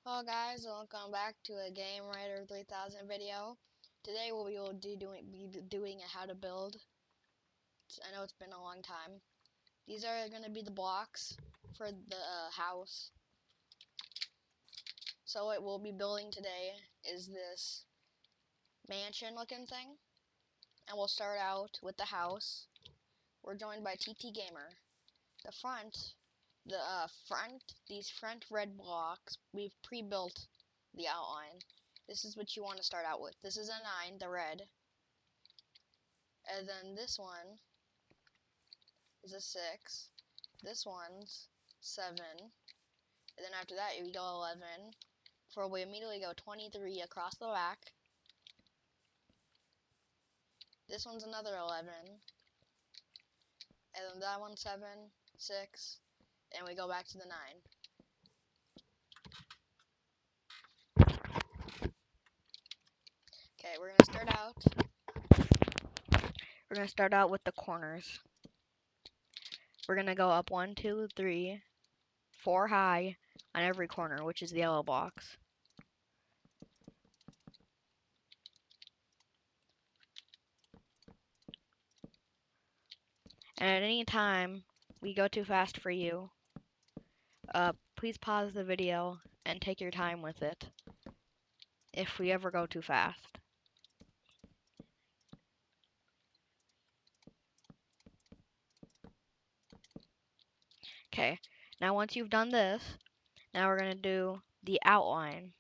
Hello guys, welcome back to a Game Writer 3000 video. Today we will be doing a how to build. I know it's been a long time. These are going to be the blocks for the house. So what we'll be building today is this mansion looking thing. And we'll start out with the house. We're joined by ttgamer. These front red blocks, we've pre-built the outline. This is what you want to start out with. This is a 9, the red. And then this one is a 6. This one's 7. And then after that, we go 11. Before we immediately go 23 across the back. This one's another 11. And then that one's 7, 6. And we go back to the 9. Okay, we're gonna start out with the corners. We're gonna go up 1, 2, 3, 4 high on every corner, which is the yellow blocks. And at any time we go too fast for you, please pause the video and take your time with it if we ever go too fast. Okay, now once you've done this, now we're going to do the outline.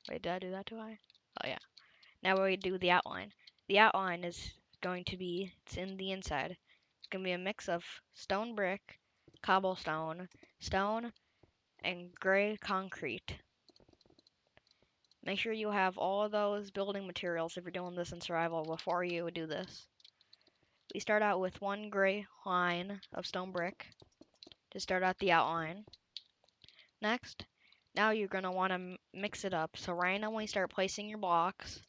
Wait, did I do that too high? Oh yeah. Now we do the outline. The outline is going to be, it's in the inside. It's going to be a mix of stone brick, cobblestone, stone, and gray concrete. Make sure you have all of those building materials if you're doing this in survival before you do this. We start out with one gray line of stone brick to start out the outline. Next, now you're going to want to mix it up. So randomly start placing your blocks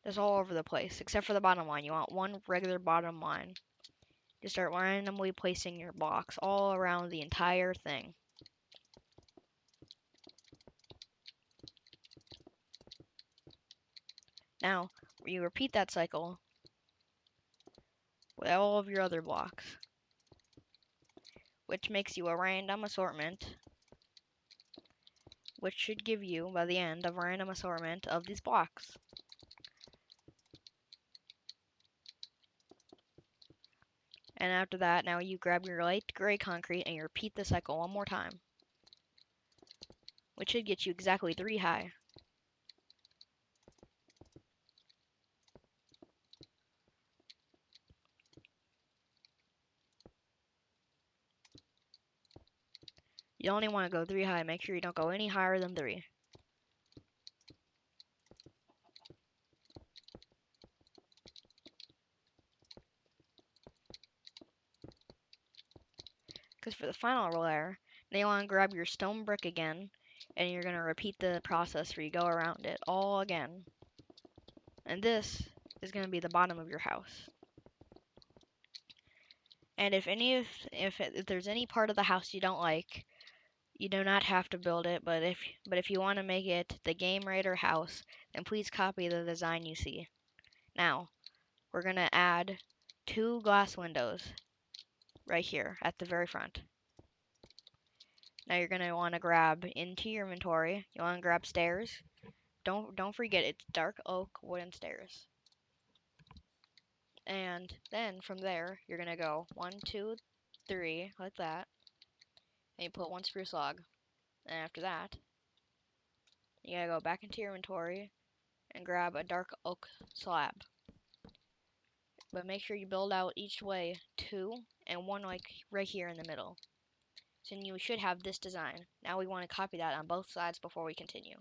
just all over the place, except for the bottom line. You want one regular bottom line. Just start randomly placing your blocks all around the entire thing. Now, you repeat that cycle with all of your other blocks, which makes you a random assortment, which should give you, by the end, a random assortment of these blocks. And after that, now you grab your light gray concrete and you repeat the cycle one more time, which should get you exactly 3 high. You only want to go 3 high. Make sure you don't go any higher than 3. Because for the final layer, now you want to grab your stone brick again, and you're going to repeat the process where you go around it all again. And this is going to be the bottom of your house. And if there's any part of the house you don't like, you do not have to build it, but if you want to make it the Game Raider house, then please copy the design you see. Now, we're going to add 2 glass windows right here at the very front. Now you're going to want to grab into your inventory. You want to grab stairs. Don't forget, it's dark oak wooden stairs. And then from there, you're going to go 1, 2, 3, like that. And you put 1 spruce log. And after that, you gotta go back into your inventory and grab a dark oak slab. But make sure you build out each way 2 and 1 like right here in the middle. So you should have this design. Now we want to copy that on both sides before we continue.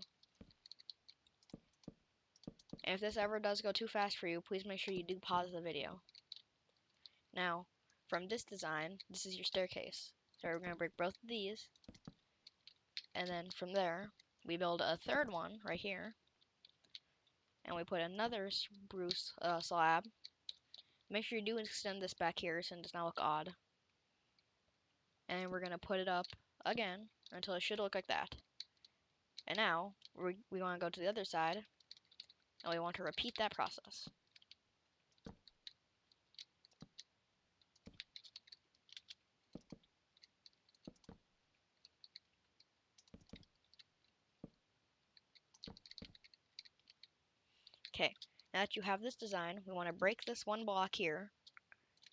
And if this ever does go too fast for you, please make sure you do pause the video. Now, from this design, this is your staircase. So we're going to break both of these. And then from there, we build a third one right here. And we put another spruce slab. Make sure you do extend this back here so it does not look odd. And we're going to put it up again until it should look like that. And now we want to go to the other side, and we want to repeat that process. Okay, now that you have this design, we want to break this one block here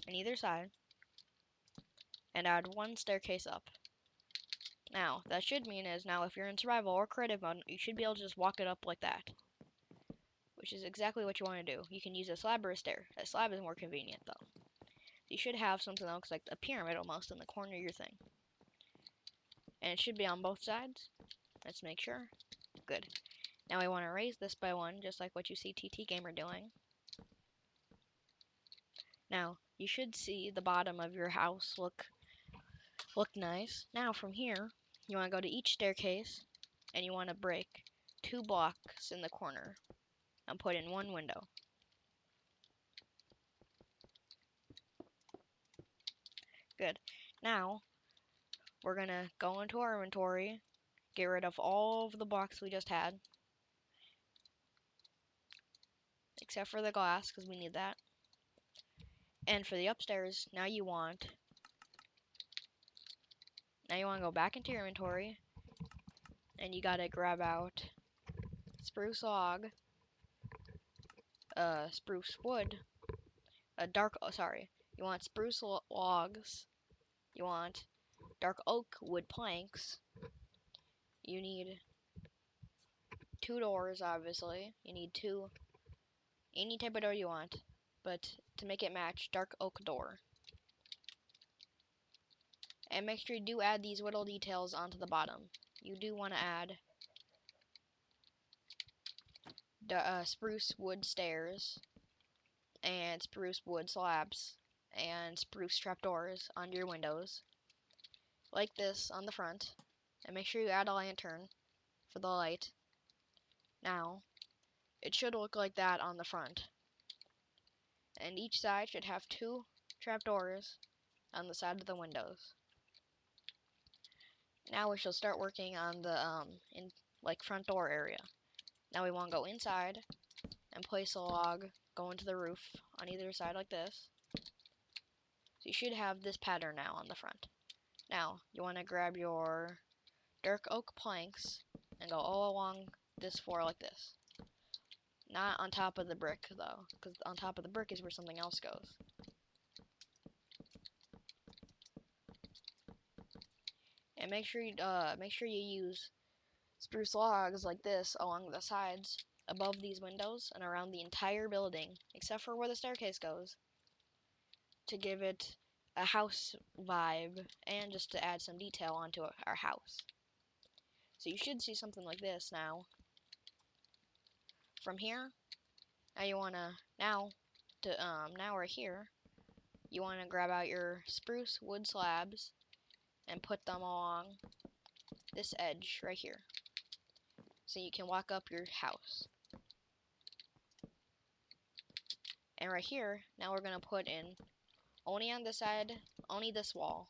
on either side and add one staircase up. Now, that should mean is now if you're in survival or creative mode, you should be able to just walk it up like that, which is exactly what you want to do. You can use a slab or a stair. A slab is more convenient though. You should have something that looks like a pyramid almost in the corner of your thing. And it should be on both sides. Let's make sure. Good. Now we want to raise this by one, just like what you see ttgamer doing. Now, you should see the bottom of your house look nice. Now from here, you want to go to each staircase, and you want to break 2 blocks in the corner and put in 1 window. Good. Now, we're going to go into our inventory, get rid of all of the blocks we just had, except for the glass, because we need that. And for the upstairs, now you want to go back into your inventory, and you gotta grab out spruce log, spruce wood, you want spruce logs, you want dark oak wood planks, you need 2 doors, obviously, you need any type of door you want, but to make it match, dark oak door. And make sure you do add these little details onto the bottom. You do want to add the spruce wood stairs and spruce wood slabs and spruce trapdoors on your windows, like this on the front. And make sure you add a lantern for the light. Now, it should look like that on the front. And each side should have 2 trapdoors on the side of the windows. Now we shall start working on the front door area. Now we want to go inside and place a log going to the roof on either side like this. So you should have this pattern now on the front. Now you want to grab your dark oak planks and go all along this floor like this. Not on top of the brick though, because on top of the brick is where something else goes. And make sure you use spruce logs like this along the sides, above these windows, and around the entire building, except for where the staircase goes, to give it a house vibe and just to add some detail onto our house. So you should see something like this now. From here, now we're here. You want to grab out your spruce wood slabs and put them along this edge right here, so you can walk up your house. And right here, now we're gonna put in only on this side, only this wall.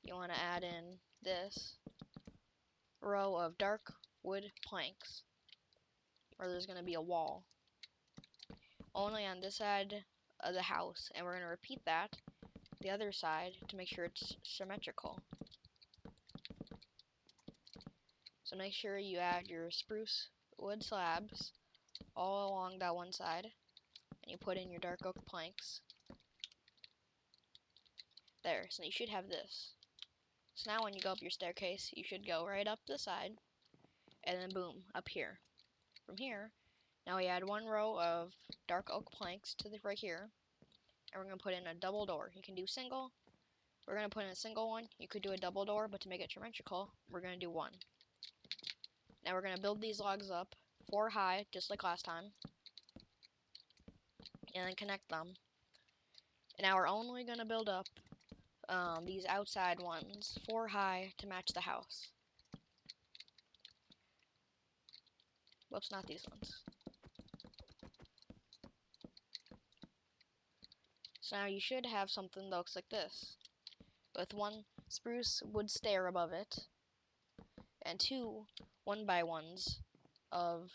You want to add in this row of dark wood planks, where there's gonna be a wall. Only on this side of the house, and we're gonna repeat that the other side to make sure it's symmetrical. So make sure you add your spruce wood slabs all along that one side, and you put in your dark oak planks. There, so you should have this. So now when you go up your staircase, you should go right up the side, and then boom, up here. From here, now we add 1 row of dark oak planks to the right here, and we're going to put in a double door. You can do single. We're going to put in a single one. You could do a double door, but to make it symmetrical, we're going to do 1. Now we're going to build these logs up 4 high, just like last time, and then connect them. And now we're only going to build up these outside ones 4 high to match the house. Whoops, not these ones. So now you should have something that looks like this, with 1 spruce wood stair above it, and 2 1x1s of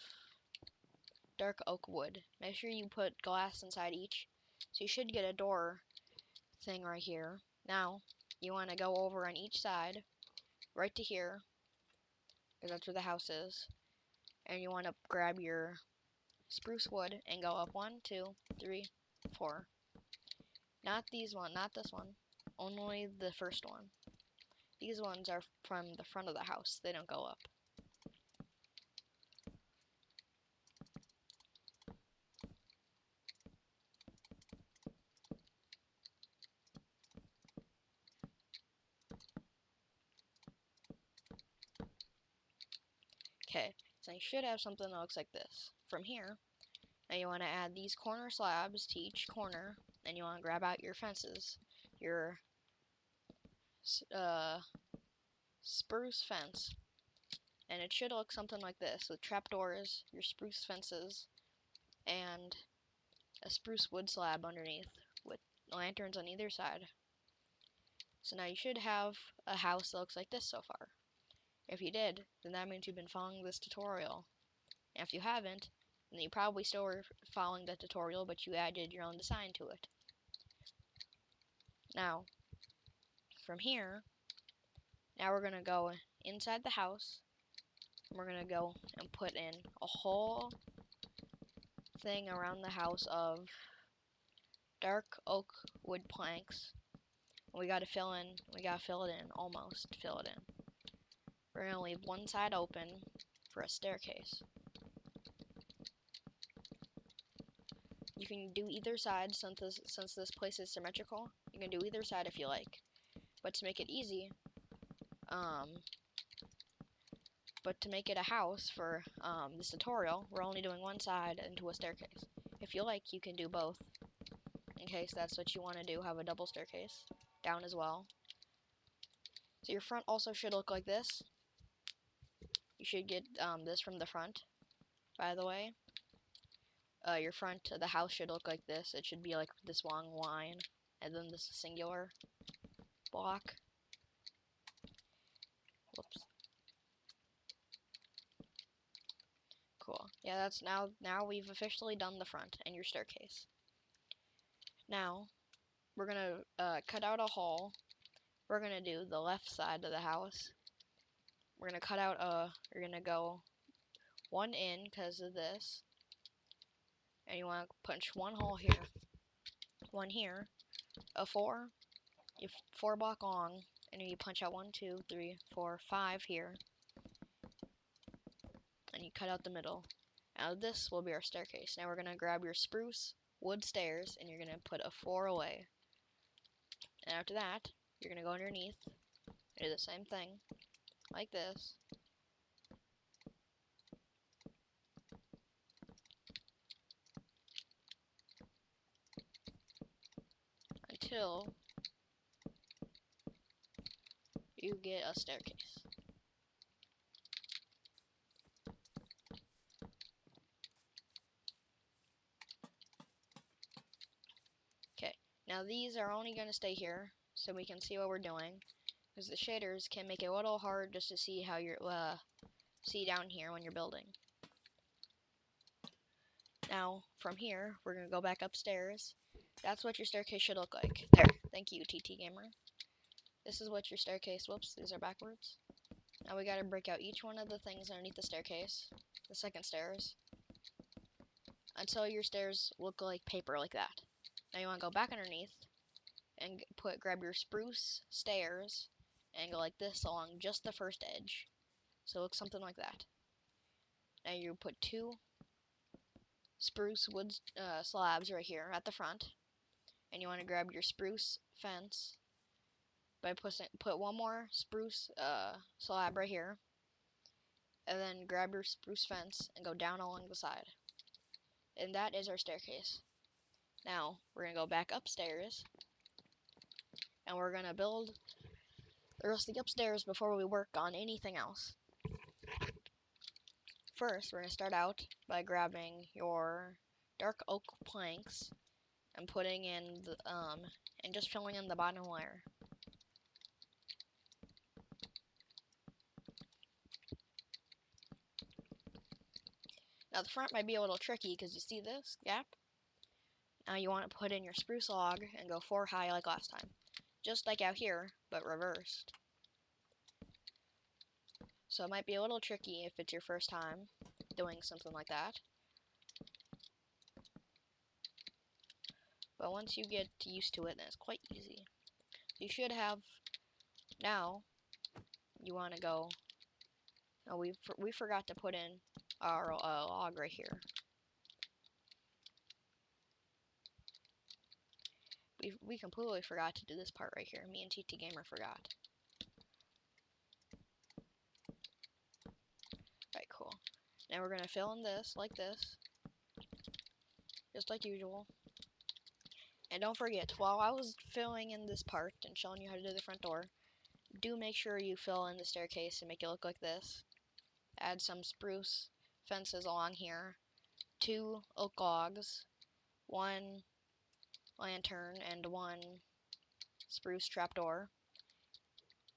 dark oak wood. Make sure you put glass inside each. So you should get a door thing right here. Now, you want to go over on each side, right to here, because that's where the house is. And you want to grab your spruce wood and go up 1, 2, 3, 4. Not these one, not this one. Only the first one. These ones are from the front of the house. They don't go up. Okay, so you should have something that looks like this. From here, now you want to add these corner slabs to each corner, and you want to grab out your fences. Your spruce fence. And it should look something like this, with trapdoors, your spruce fences, and a spruce wood slab underneath, with lanterns on either side. So now you should have a house that looks like this so far. If you did, then that means you've been following this tutorial. And if you haven't, then you probably still were following the tutorial, but you added your own design to it. Now, from here, now we're going to go inside the house. We're going to go and put in a whole thing around the house of dark oak wood planks. We gotta fill it in, almost fill it in. We're gonna leave one side open for a staircase. You can do either side since this place is symmetrical. You can do either side if you like. But to make it easy, but to make it a house for this tutorial, we're only doing one side into a staircase. If you like, you can do both, in case that's what you want to do, have a double staircase down as well. So your front also should look like this. You should get this from the front, by the way. Your front of the house should look like this. It should be like this long line, and then this singular block. Whoops. Cool. Yeah, that's now we've officially done the front and your staircase. Now, we're gonna cut out a hole. We're gonna do the left side of the house. We're gonna cut out we're gonna go one in because of this. And you wanna punch one hole here, one here, a 4, you 4 block long, and you punch out 1, 2, 3, 4, 5 here, and you cut out the middle. Now this will be our staircase. Now we're gonna grab your spruce wood stairs, and you're gonna put a 4 away. And after that, you're gonna go underneath and do the same thing, like this. Until you get a staircase. Okay, now these are only going to stay here, so we can see what we're doing, because the shaders can make it a little hard just to see how you're, see down here when you're building. Now, from here, we're going to go back upstairs. That's what your staircase should look like. There, thank you, ttgamer. This is what your staircase, whoops, these are backwards. Now we gotta break out each one of the things underneath the staircase, the second stairs, until your stairs look like paper like that. Now you wanna go back underneath and grab your spruce stairs and go like this along just the first edge. So it looks something like that. Now you put 2 spruce wood slabs right here at the front, and you want to grab your spruce fence by put 1 more spruce slab right here, and then grab your spruce fence and go down along the side. And that is our staircase. Now we're gonna go back upstairs, and we're gonna build the rest of the upstairs before we work on anything else. First, we're gonna start out by grabbing your dark oak planks and putting in the, and just filling in the bottom layer. Now the front might be a little tricky because you see this gap? Now you want to put in your spruce log and go 4 high like last time. Just like out here, but reversed. So it might be a little tricky if it's your first time doing something like that. But once you get used to it, then it's quite easy. You should have, now, you want to go, oh, we forgot to put in our log right here. We completely forgot to do this part right here. Me and ttgamer forgot. Right, cool. Now we're going to fill in this like this. Just like usual. And don't forget, while I was filling in this part and showing you how to do the front door, do make sure you fill in the staircase and make it look like this. Add some spruce fences along here, 2 oak logs, 1 lantern, and 1 spruce trapdoor.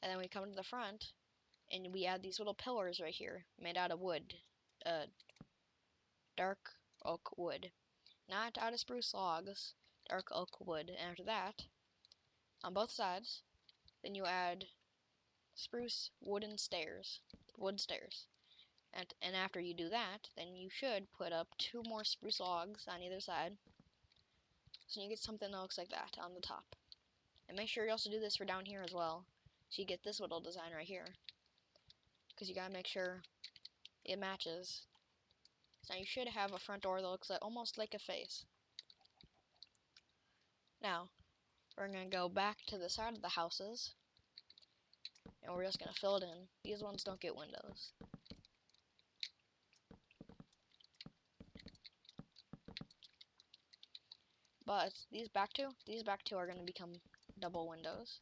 And then we come to the front, and we add these little pillars right here, made out of wood, dark oak wood. Not out of spruce logs, dark oak wood. And after that, on both sides, then you add spruce wood stairs. And after you do that, then you should put up 2 more spruce logs on either side. So you get something that looks like that on the top. And make sure you also do this for down here as well. So you get this little design right here. Because you gotta make sure it matches. So now you should have a front door that looks like almost like a face. Now, we're gonna go back to the side of the houses. And we're just gonna fill it in. These ones don't get windows. But these back two are gonna become double windows.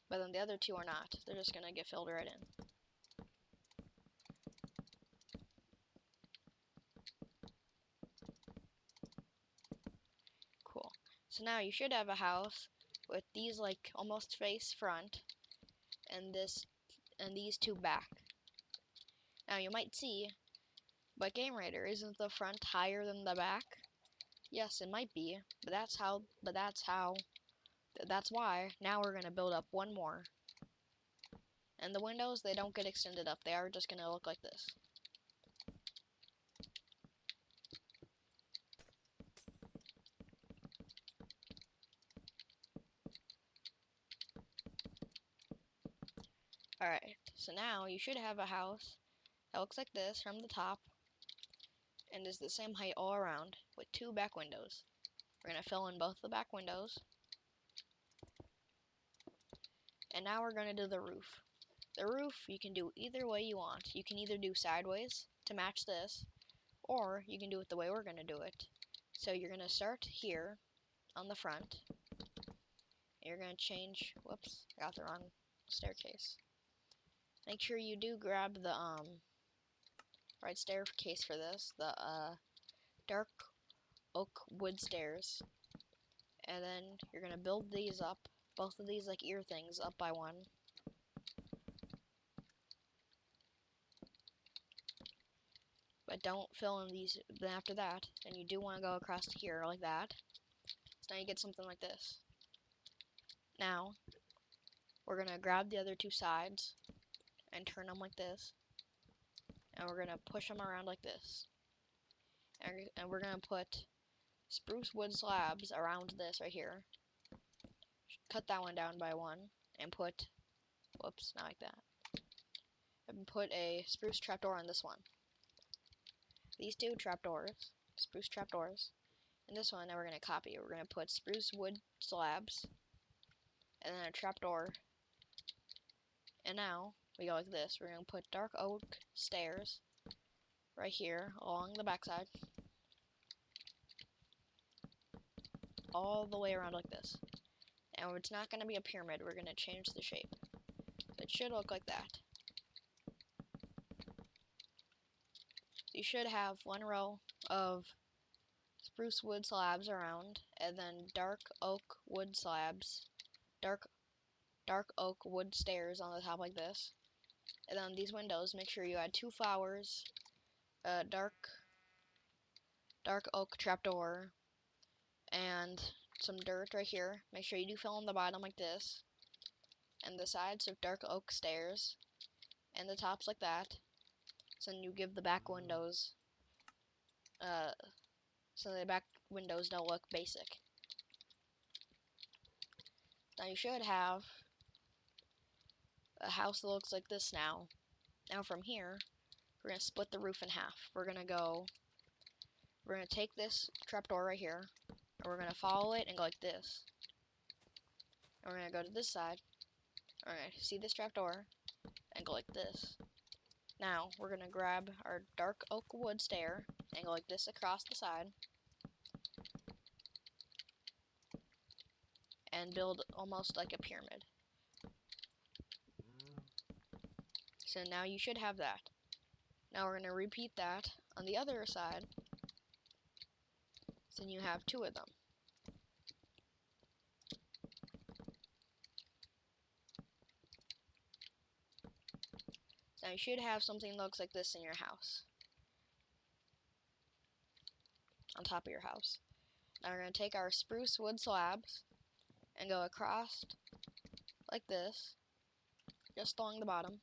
But then the other 2 are not. They're just gonna get filled right in. Cool. So now you should have a house with these like almost face front and these 2 back. Now you might see, but Game Raider, isn't the front higher than the back? Yes, it might be, but that's why now we're gonna build up 1 more. And the windows, they don't get extended up. They are just gonna look like this. Alright, so now you should have a house that looks like this from the top and is the same height all around with 2 back windows. We're going to fill in both the back windows. And now we're going to do the roof. The roof you can do either way you want. You can either do sideways to match this, or you can do it the way we're going to do it. So you're going to start here on the front. You're going to change, whoops, I got the wrong staircase. Make sure you do grab the right staircase for this, the dark oak wood stairs. And then you're going to build these up, both of these like ear things, up by 1. But don't fill in these, then after that, then you do want to go across to here like that. So now you get something like this. Now, we're going to grab the other 2 sides and turn them like this. And we're going to push them around like this. And we're going to put spruce wood slabs around this right here. Cut that one down by 1 and put, whoops, not like that. And put a spruce trapdoor on this one. These 2 trapdoors, spruce trapdoors, and this one, now we're going to copy. We're going to put spruce wood slabs, and then a trapdoor. And now, we go like this. We're going to put dark oak stairs right here along the backside. All the way around like this. And it's not going to be a pyramid. We're going to change the shape. It should look like that. So you should have 1 row of spruce wood slabs around, and then dark oak wood slabs, dark dark oak wood stairs on the top like this. And then these windows, make sure you add 2 flowers, dark oak trapdoor, and some dirt right here. Make sure you do fill in the bottom like this, and the sides of dark oak stairs, and the tops like that. So then you give the back windows, so the back windows don't look basic. Now you should have a house that looks like this now. Now from here, we're gonna split the roof in half. We're gonna take this trapdoor right here, and we're gonna follow it and go like this. And we're gonna go to this side. We're gonna see this trapdoor and go like this. Now we're gonna grab our dark oak wood stair and go like this across the side, and build almost like a pyramid. So now you should have that. Now we're gonna repeat that on the other side. So then you have 2 of them. Now you should have something that looks like this in your house, on top of your house. Now we're going to take our spruce wood slabs and go across like this, just along the bottom.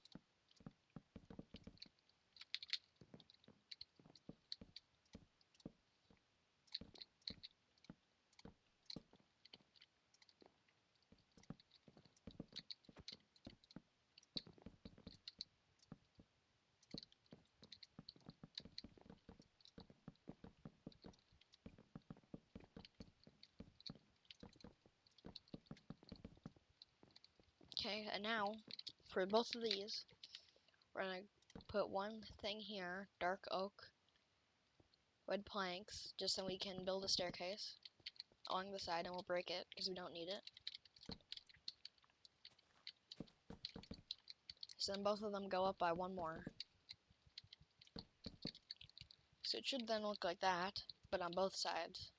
Okay, and now for both of these, we're going to put one thing here, dark oak wood planks, just so we can build a staircase along the side, and we'll break it because we don't need it. So then both of them go up by 1 more. So it should then look like that, but on both sides.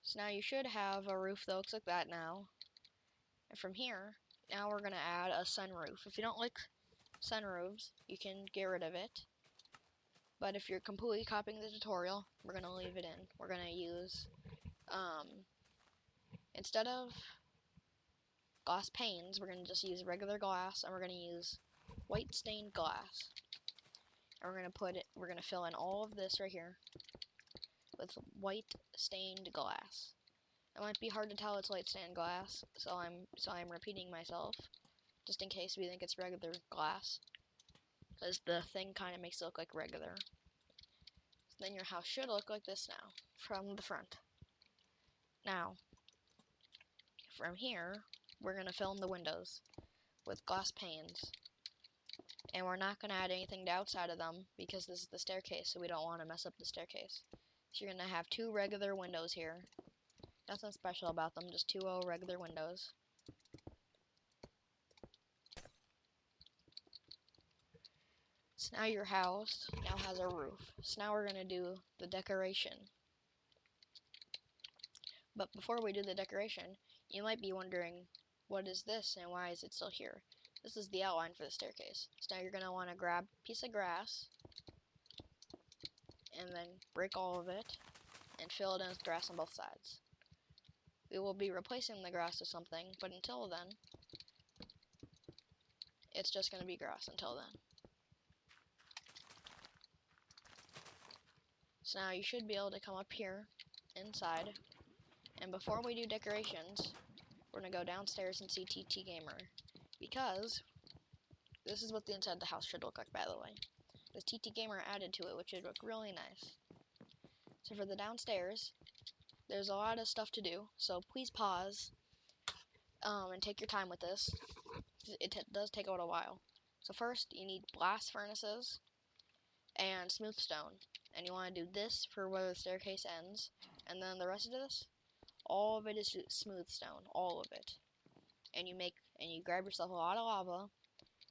So now you should have a roof that looks like that now. And from here, now we're going to add a sunroof. If you don't like sunroofs, you can get rid of it. But if you're completely copying the tutorial, we're going to leave it in. We're going to use, instead of glass panes, we're going to just use regular glass, and we're going to use white stained glass. And we're going to fill in all of this right here with white stained glass. It might be hard to tell it's white stained glass, so I'm repeating myself, just in case we think it's regular glass, because the thing kind of makes it look like regular. So then your house should look like this now, from the front. Now, from here, we're going to fill in the windows with glass panes, and we're not going to add anything to outside of them, because this is the staircase, so we don't want to mess up the staircase. So you're going to have 2 regular windows here. Nothing special about them, just 2 regular windows. So now your house now has a roof. So now we're going to do the decoration. But before we do the decoration, you might be wondering, what is this and why is it still here? This is the outline for the staircase. So now you're going to want to grab a piece of grass and then break all of it and fill it in with grass on both sides. We will be replacing the grass with something, but until then, it's just going to be grass until then. So now you should be able to come up here inside, and before we do decorations, we're going to go downstairs and see ttgamer, because this is what the inside of the house should look like, by the way. There's ttgamer added to it, which would look really nice. So for the downstairs, there's a lot of stuff to do, so please pause and take your time with this. It does take a little while. So first, you need blast furnaces and smooth stone, and you want to do this for where the staircase ends, and then the rest of this, all of it is smooth stone, all of it. And you grab yourself a lot of lava,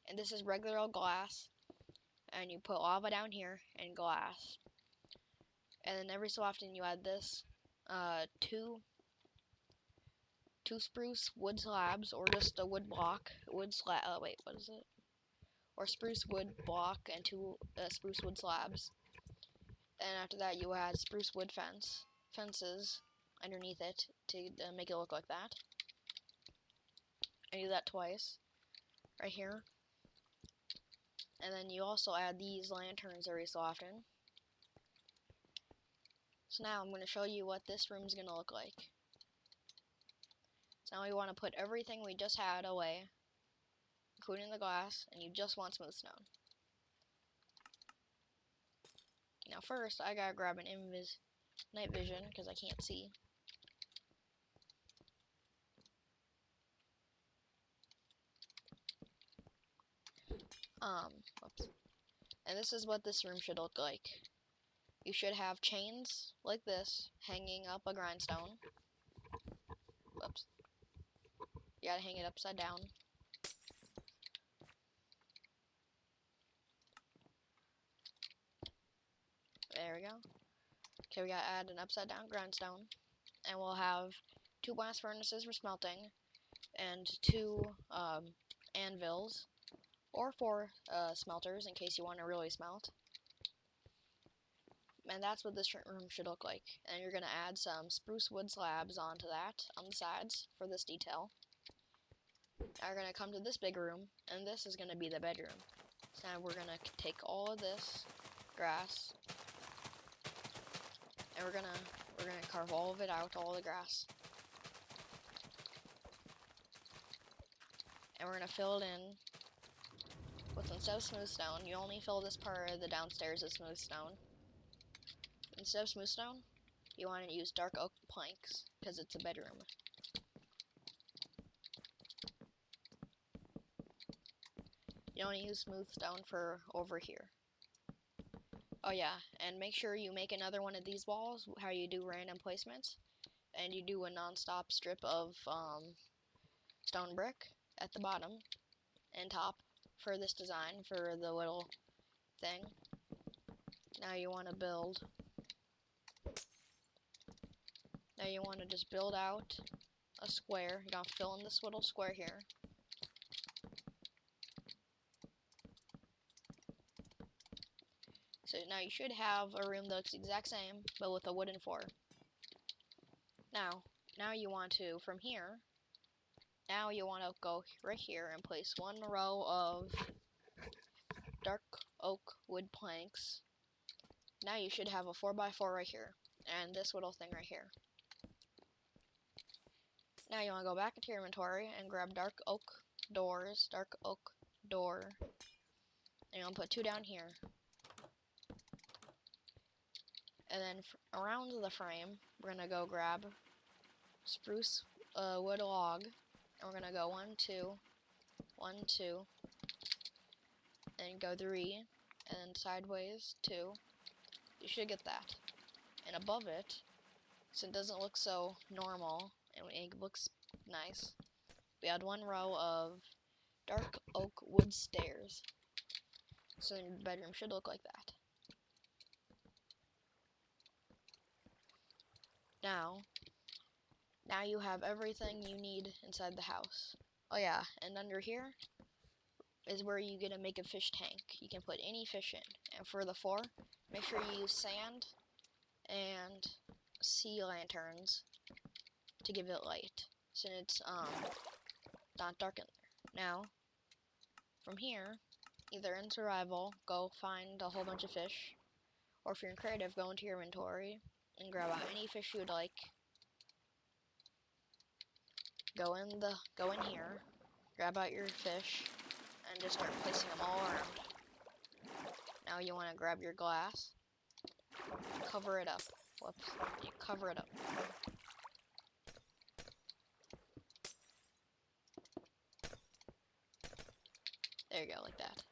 and this is regular old glass, and you put lava down here and glass. And then every so often you add this, two spruce wood slabs, or just a wood block, wait, what is it? Or spruce wood block and two spruce wood slabs. And after that you add spruce wood fences underneath it to make it look like that. I do that twice, right here. And then you also add these lanterns every so often. So now I'm going to show you what this room is going to look like. So now we want to put everything we just had away, including the glass, and you just want smooth stone. Now first, I gotta grab an night vision, because I can't see. Oops. And this is what this room should look like. You should have chains like this hanging up a grindstone. Whoops. You gotta hang it upside down. There we go. Okay, we gotta add an upside down grindstone. And we'll have 2 blast furnaces for smelting, and 2 anvils, or 4 smelters in case you want to really smelt. And that's what this room should look like. And you're going to add some spruce wood slabs onto that on the sides for this detail. Now we're going to come to this big room, and this is going to be the bedroom. So now we're going to take all of this grass, and we're going to carve all of it out, all the grass. And we're going to fill it in with, instead of smooth stone, you only fill this part of the downstairs with smooth stone. Instead of smooth stone, you want to use dark oak planks, because it's a bedroom. You don't use smooth stone for over here. Oh yeah, and make sure you make another one of these walls, how you do random placements, and you do a non-stop strip of stone brick at the bottom and top for this design, for the little thing. Now you want to build. Now you want to just build out a square. You're going to fill in this little square here. So now you should have a room that looks the exact same, but with a wooden floor. Now you want to, from here, now you want to go right here and place 1 row of dark oak wood planks. Now you should have a 4x4 right here, and this little thing right here. Now you want to go back into your inventory and grab dark oak door, and you want to put 2 down here. And then around the frame, we're going to go grab spruce wood log, and we're going to go 1, 2, 1, 2, and go 3, and then sideways 2. You should get that. And above it, so it doesn't look so normal, and it looks nice, we add 1 row of dark oak wood stairs. So your bedroom should look like that. Now you have everything you need inside the house. Oh yeah, and under here is where you're gonna make a fish tank. You can put any fish in. And for the floor, make sure you use sand and sea lanterns to give it light, so it's not dark in there. Now, from here, either in survival, go find a whole bunch of fish, or if you're in creative, go into your inventory and grab out any fish you would like. Go in here, grab out your fish, and just start placing them all around. Now you want to grab your glass, cover it up. Whoops, you cover it up. There you go, like that.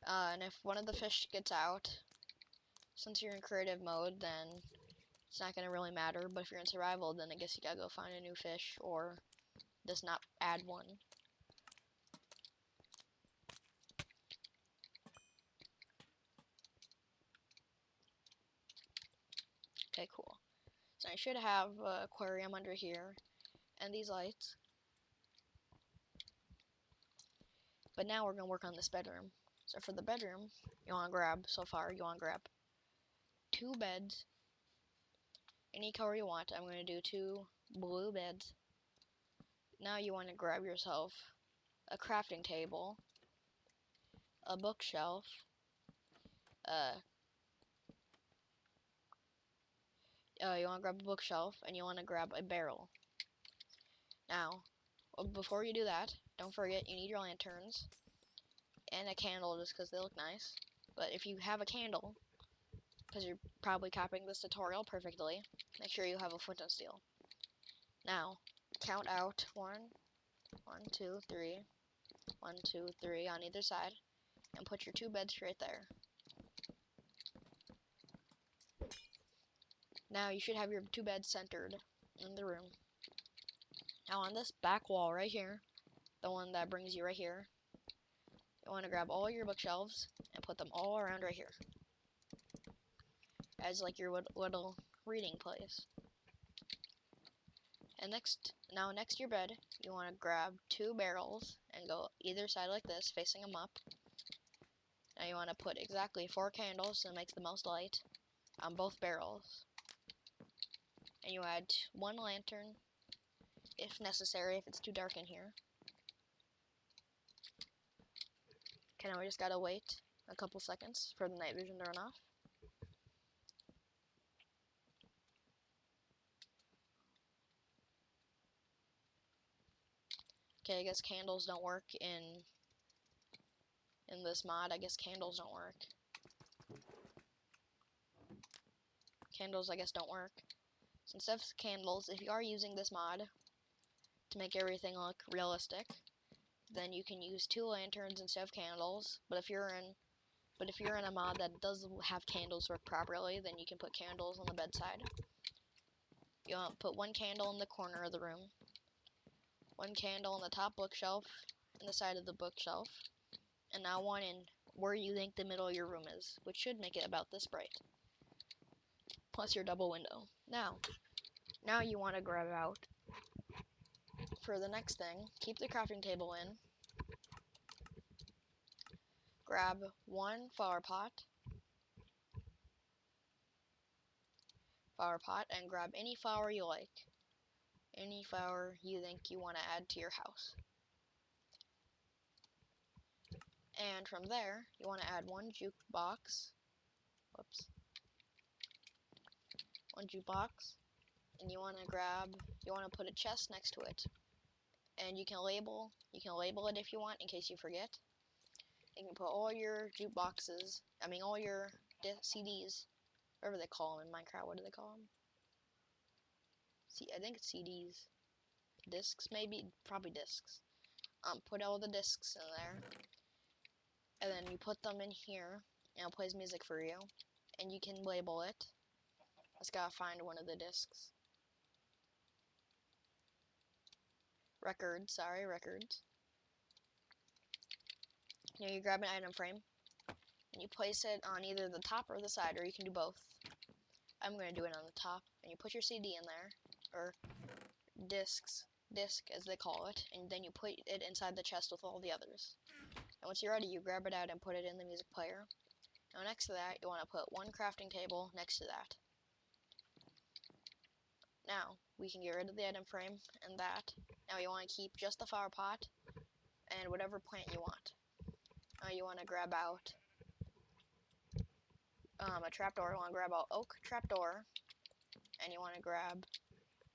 And if one of the fish gets out, since you're in creative mode, then it's not gonna really matter. But if you're in survival, then I guess you gotta go find a new fish, or just not add one. Okay, cool. So I should have an aquarium under here and these lights. But now we're gonna work on this bedroom. So for the bedroom, you want to grab 2 beds, any color you want. I'm gonna do 2 blue beds. Now you want to grab yourself a crafting table, a bookshelf, you want to grab a bookshelf, and you want to grab a barrel. Now, before you do that, don't forget you need your lanterns and a candle just because they look nice. But if you have a candle, because you're probably copying this tutorial perfectly, make sure you have a flint and steel. Now, count out 1, 1, 2, 3, 1, 2, 3 on either side, and put your 2 beds right there. Now you should have your 2 beds centered in the room. Now on this back wall right here, the one that brings you right here, you want to grab all your bookshelves and put them all around right here, as like your little reading place. And next to your bed, you want to grab 2 barrels and go either side like this, facing them up. Now you want to put exactly 4 candles so it makes the most light on both barrels. And you add 1 lantern if necessary, if it's too dark in here. Okay, now we just gotta wait a couple seconds for the night vision to run off. Okay, I guess candles don't work in this mod. I guess candles don't work. Candles, I guess, don't work. So instead of candles, if you are using this mod to make everything look realistic, then you can use 2 lanterns instead of candles. But if you're in a mod that does have candles work properly, then you can put candles on the bedside. You want to put 1 candle in the corner of the room, 1 candle on the top bookshelf, and the side of the bookshelf, and now 1 in where you think the middle of your room is, which should make it about this bright, plus your double window. Now you want to grab out, for the next thing, keep the crafting table in, grab 1 flower pot, and grab any flower you like, any flower you think you want to add to your house. And from there, you want to add 1 jukebox, and you want to put a chest next to it. And you can label it if you want, in case you forget. You can put all your jukeboxes, all your CDs, whatever they call them in Minecraft. What do they call them? I think it's CDs. Discs, maybe? Probably discs. Put all the discs in there, and then you put them in here, and it plays music for you. And you can label it. I just gotta find one of the discs. Records. Now you grab an item frame, and you place it on either the top or the side, or you can do both. I'm going to do it on the top, and you put your CD in there, or disc as they call it, and then you put it inside the chest with all the others. And once you're ready, you grab it out and put it in the music player. Now next to that, you want to put 1 crafting table next to that. Now, we can get rid of the item frame and that. Now you want to keep just the flower pot and whatever plant you want. Now you want to grab out a trapdoor. You want to grab out oak trapdoor, and you want to grab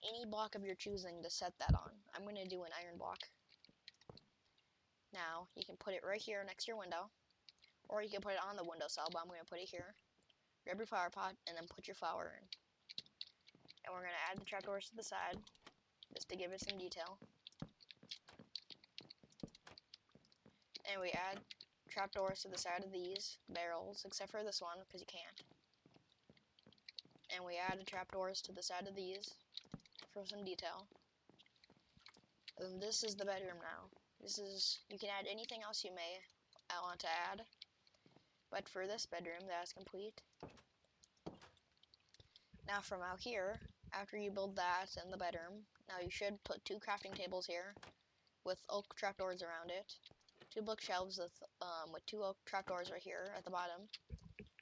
any block of your choosing to set that on. I'm going to do an iron block. Now, you can put it right here next to your window, or you can put it on the windowsill, but I'm going to put it here. Grab your flower pot, and then put your flower in. And we're going to add the trapdoors to the side, just to give it some detail. And we add trapdoors to the side of these barrels, except for this one, because you can't. And we added trapdoors to the side of these for some detail. And this is the bedroom now. You can add anything else you may want to add. But for this bedroom, that's complete. Now from out here, after you build that in the bedroom, now you should put 2 crafting tables here with oak trapdoors around it. 2 bookshelves with 2 oak trapdoors right here at the bottom.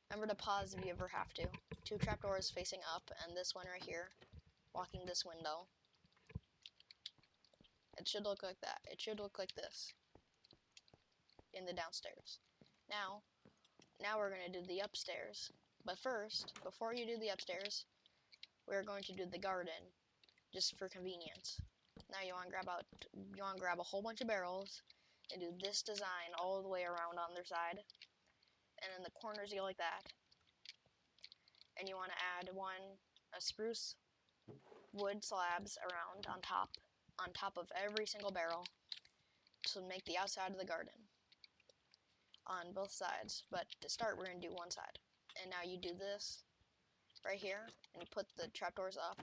Remember to pause if you ever have to. 2 trapdoors facing up, and this one right here, blocking this window. It should look like that. It should look like this in the downstairs. Now we're going to do the upstairs. But first, before you do the upstairs, we're going to do the garden, just for convenience. Now you want to grab a whole bunch of barrels and do this design all the way around on their side. And in the corners you go like that. And you want to add a spruce wood slabs around on top of every single barrel to make the outside of the garden on both sides. But to start, we're going to do one side. And now you do this right here and you put the trapdoors up.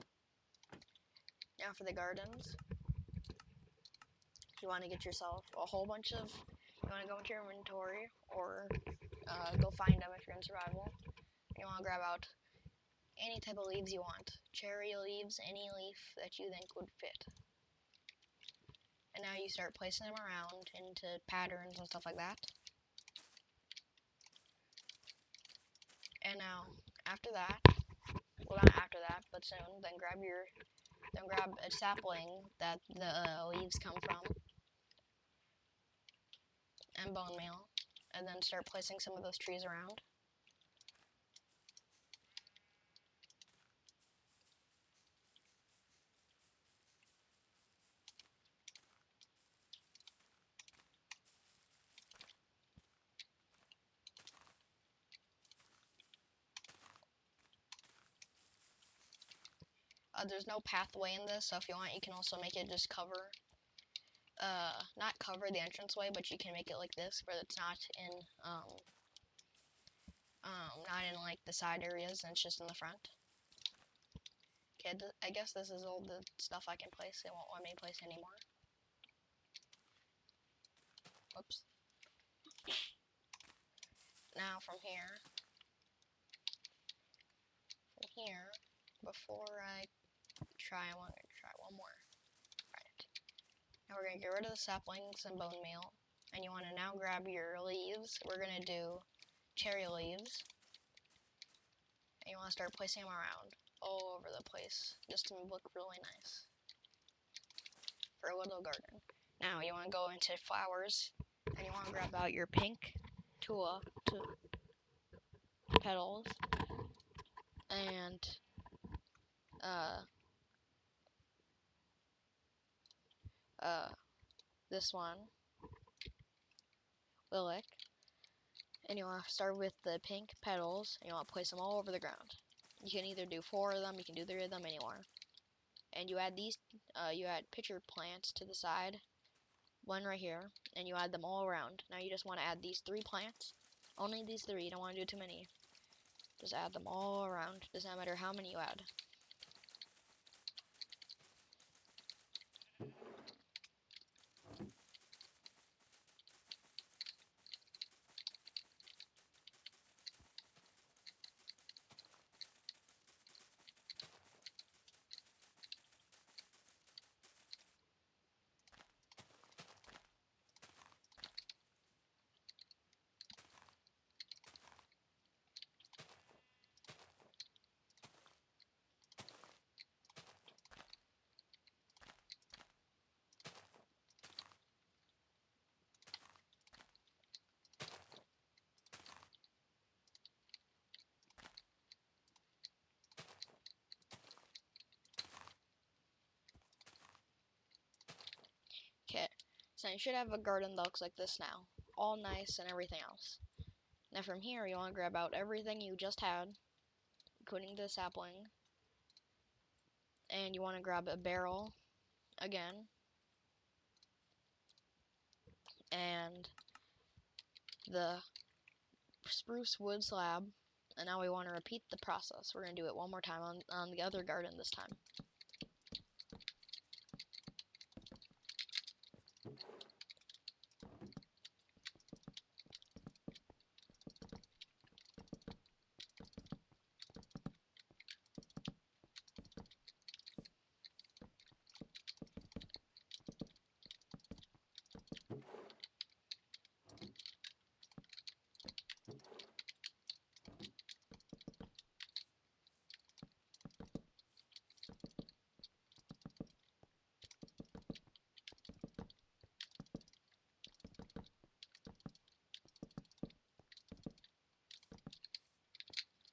Now for the gardens, you want to get yourself a whole bunch of, you want to go into your inventory or go find them if you're in survival. You want to grab out any type of leaves you want. Cherry leaves, any leaf that you think would fit. And now you start placing them around into patterns and stuff like that. And now, after that, well not after that, but soon, then grab a sapling that the leaves come from, and bone meal, and then start placing some of those trees around. There's no pathway in this, so if you want, you can also make it just cover, not cover the entranceway, but you can make it like this, where it's not in, like the side areas, and it's just in the front. Okay, I guess this is all the stuff I can place. It won't let me place anymore. Whoops. Now from here, before I want to try one more. Right. Now we're going to get rid of the saplings and bone meal. And you want to now grab your leaves. We're going to do cherry leaves. And you want to start placing them around all over the place, just to look really nice for a little garden. Now you want to go into flowers, and you want to grab out your pink tulip petals, and this one, lilac, and you want to start with the pink petals, and you want to place them all over the ground. You can either do 4 of them, you can do 3 of them, anywhere. And you add you add pitcher plants to the side, one right here, and you add them all around. Now you just want to add these 3 plants, only these 3, you don't want to do too many. Just add them all around, doesn't matter how many you add. Okay, so you should have a garden that looks like this now, all nice and everything else. Now from here, you want to grab out everything you just had, including the sapling, and you want to grab a barrel again, and the spruce wood slab, and now we want to repeat the process. We're going to do it one more time on the other garden this time.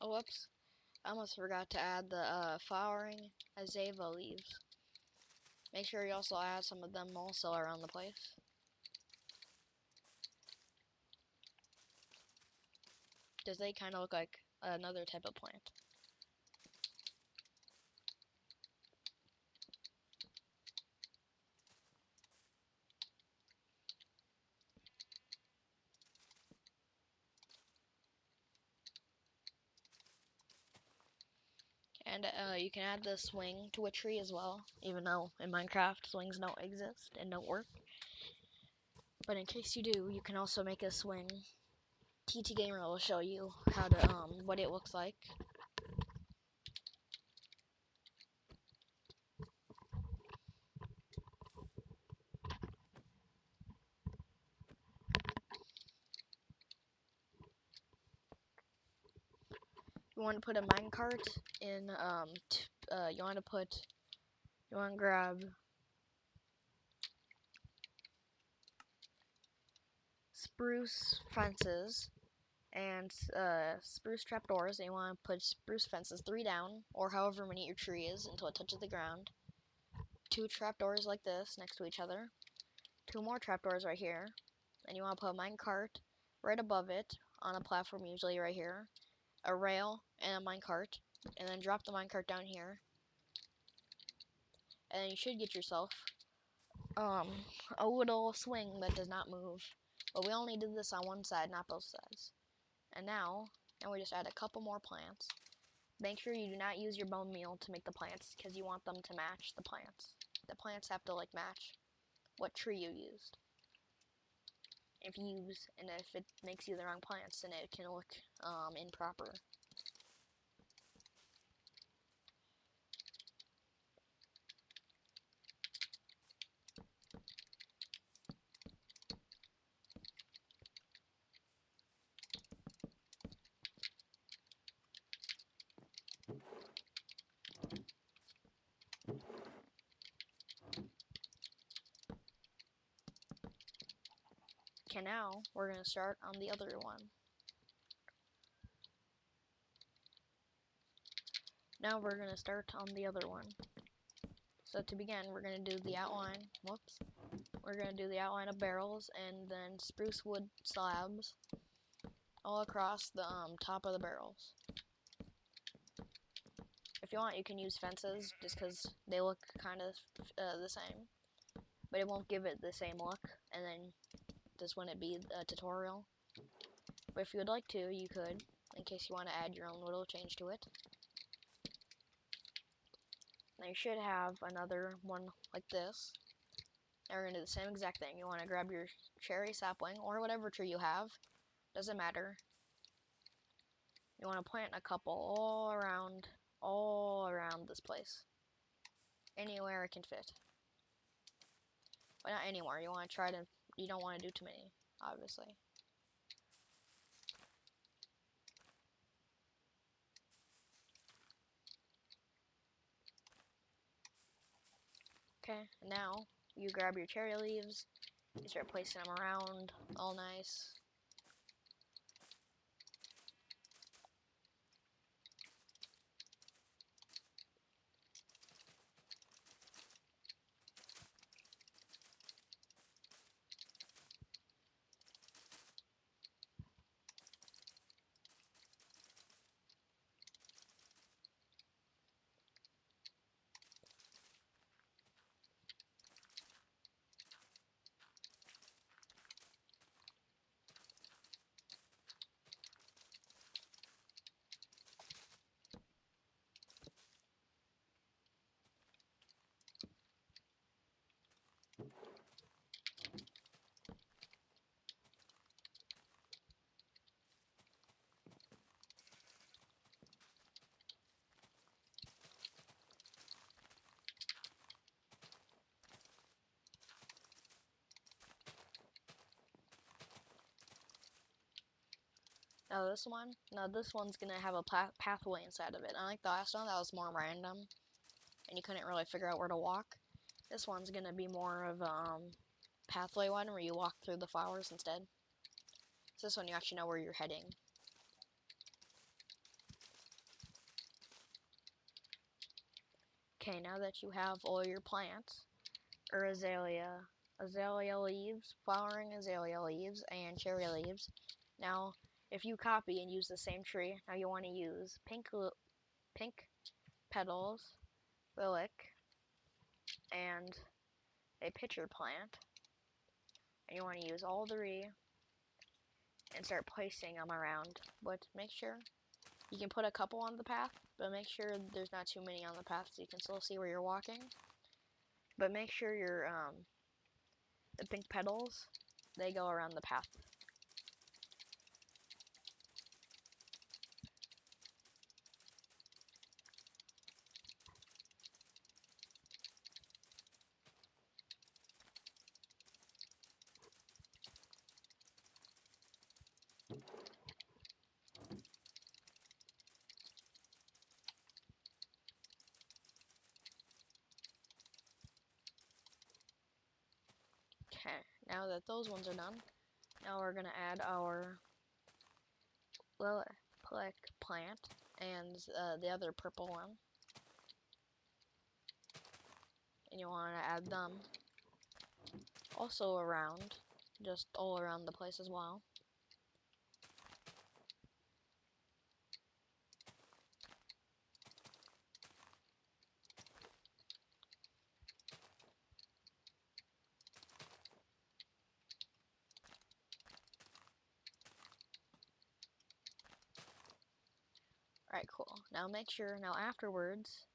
Oh, whoops. I almost forgot to add the flowering azalea leaves. Make sure you also add some of them also around the place. Because they kind of look like another type of plant. And you can add the swing to a tree as well, even though in Minecraft swings don't exist and don't work. But in case you do, you can also make a swing. ttgamer will show you how to what it looks like. You want to put a minecart in you want to grab spruce fences and spruce trapdoors, and you want to put spruce fences 3 down, or however many your tree is until it touches the ground. 2 trapdoors like this next to each other. 2 more trapdoors right here. And you want to put a minecart right above it on a platform, usually right here. A rail and a minecart, and then drop the minecart down here. And then you should get yourself a little swing that does not move. But we only did this on one side, not both sides. And now we just add a couple more plants. Make sure you do not use your bone meal to make the plants, because you want them to match the plants. The plants have to like match what tree you used. If it makes you the wrong plants, then it can look improper. Okay, now we're gonna start on the other one. Now we're gonna start on the other one. So to begin, we're gonna do the outline. Whoops. We're gonna do the outline of barrels and then spruce wood slabs all across the top of the barrels. If you want, you can use fences just because they look kind of the same, but it won't give it the same look, and then this wouldn't be a tutorial. But if you would like to, you could, in case you want to add your own little change to it. Now you should have another one like this. Now we're going to do the same exact thing. You want to grab your cherry sapling, or whatever tree you have, doesn't matter. You want to plant a couple all around this place. Anywhere it can fit. But not anywhere. You want to try to, you don't want to do too many, obviously. Okay, now you grab your cherry leaves, you start placing them around, all nice. Now this one's gonna have a pathway inside of it. Unlike the last one, that was more random, and you couldn't really figure out where to walk. This one's gonna be more of pathway one, where you walk through the flowers instead. So this one you actually know where you're heading. Okay, now that you have all your plants, or azalea leaves, flowering azalea leaves, and cherry leaves. Now, if you copy and use the same tree, now you want to use pink petals, lilac, and a pitcher plant. And you want to use all three and start placing them around. But make sure you can put a couple on the path, but make sure there's not too many on the path so you can still see where you're walking. But make sure your the pink petals, they go around the path. Okay, now that those ones are done, now we're gonna add our lilac plant and the other purple one. And you want to add them also around, just all around the place as well. Alright, cool. Now make sure, now afterwards,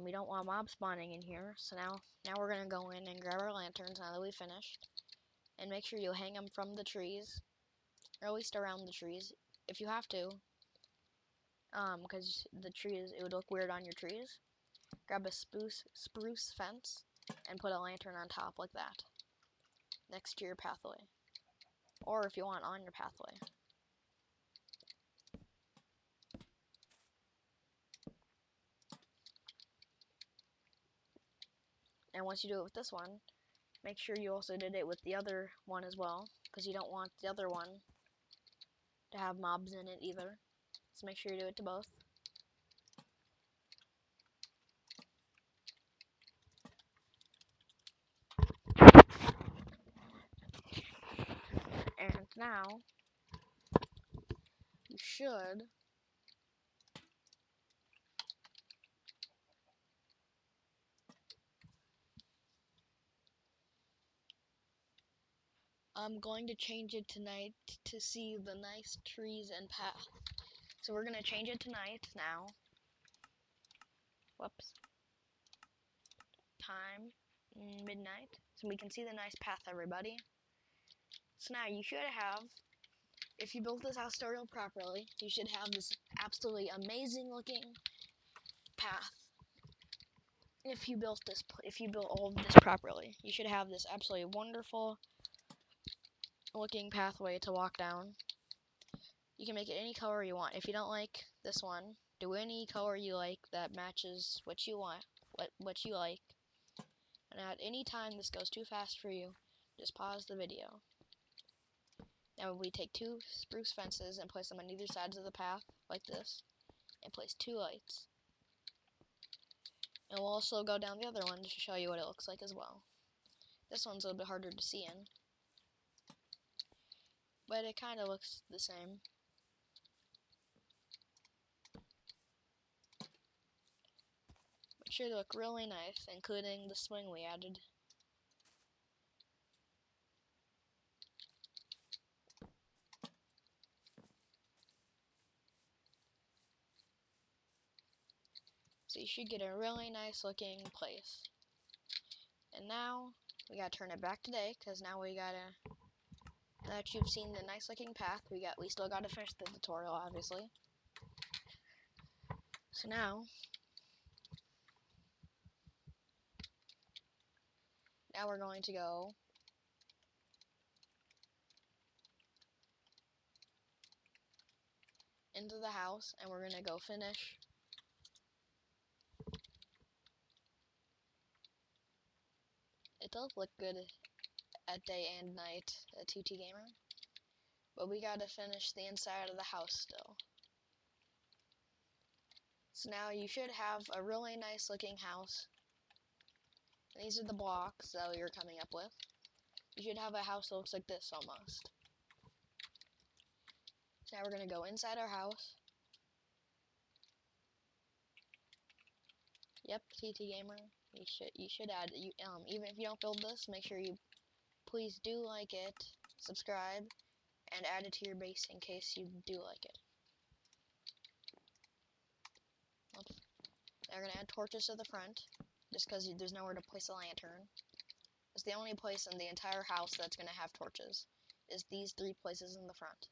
we don't want mob spawning in here, so now we're gonna go in and grab our lanterns now that we finished, and make sure you hang them from the trees, or at least around the trees, if you have to, because the trees, it would look weird on your trees. Grab a spruce fence, and put a lantern on top like that, next to your pathway, or if you want on your pathway. And once you do it with this one, make sure you also did it with the other one as well, because you don't want the other one to have mobs in it either. So make sure you do it to both. And now, you should I'm going to change it tonight to see the nice trees and path. So we're going to change it tonight now. Whoops. Time, midnight. So we can see the nice path, everybody. So now you should have, if you built this house tutorial properly, you should have this absolutely amazing looking path. If you built all of this properly, you should have this absolutely wonderful looking pathway to walk down. You can make it any color you want. If you don't like this one, do any color you like that matches what you want, what you like. And at any time this goes too fast for you, just pause the video. Now we take 2 spruce fences and place them on either sides of the path, like this, and place 2 lights. And we'll also go down the other one to show you what it looks like as well. This one's a little bit harder to see in, but it kind of looks the same. Make sure they look really nice, including the swing we added. So you should get a really nice looking place. And now we gotta turn it back to day, because now we gotta, now that you've seen the nice looking path, we still gotta finish the tutorial, obviously. So now we're going to go into the house, and we're gonna go finish it. Does look good at day and night at ttgamer, but we gotta finish the inside of the house still. So now you should have a really nice looking house. And these are the blocks that you're coming up with. You should have a house that looks like this almost. So now we're going to go inside our house. Yep, ttgamer. You should add even if you don't build this, make sure you please do like it, subscribe, and add it to your base in case you do like it. Oops. Now we're gonna add torches to the front, just because there's nowhere to place a lantern. It's the only place in the entire house that's gonna have torches, is these 3 places in the front.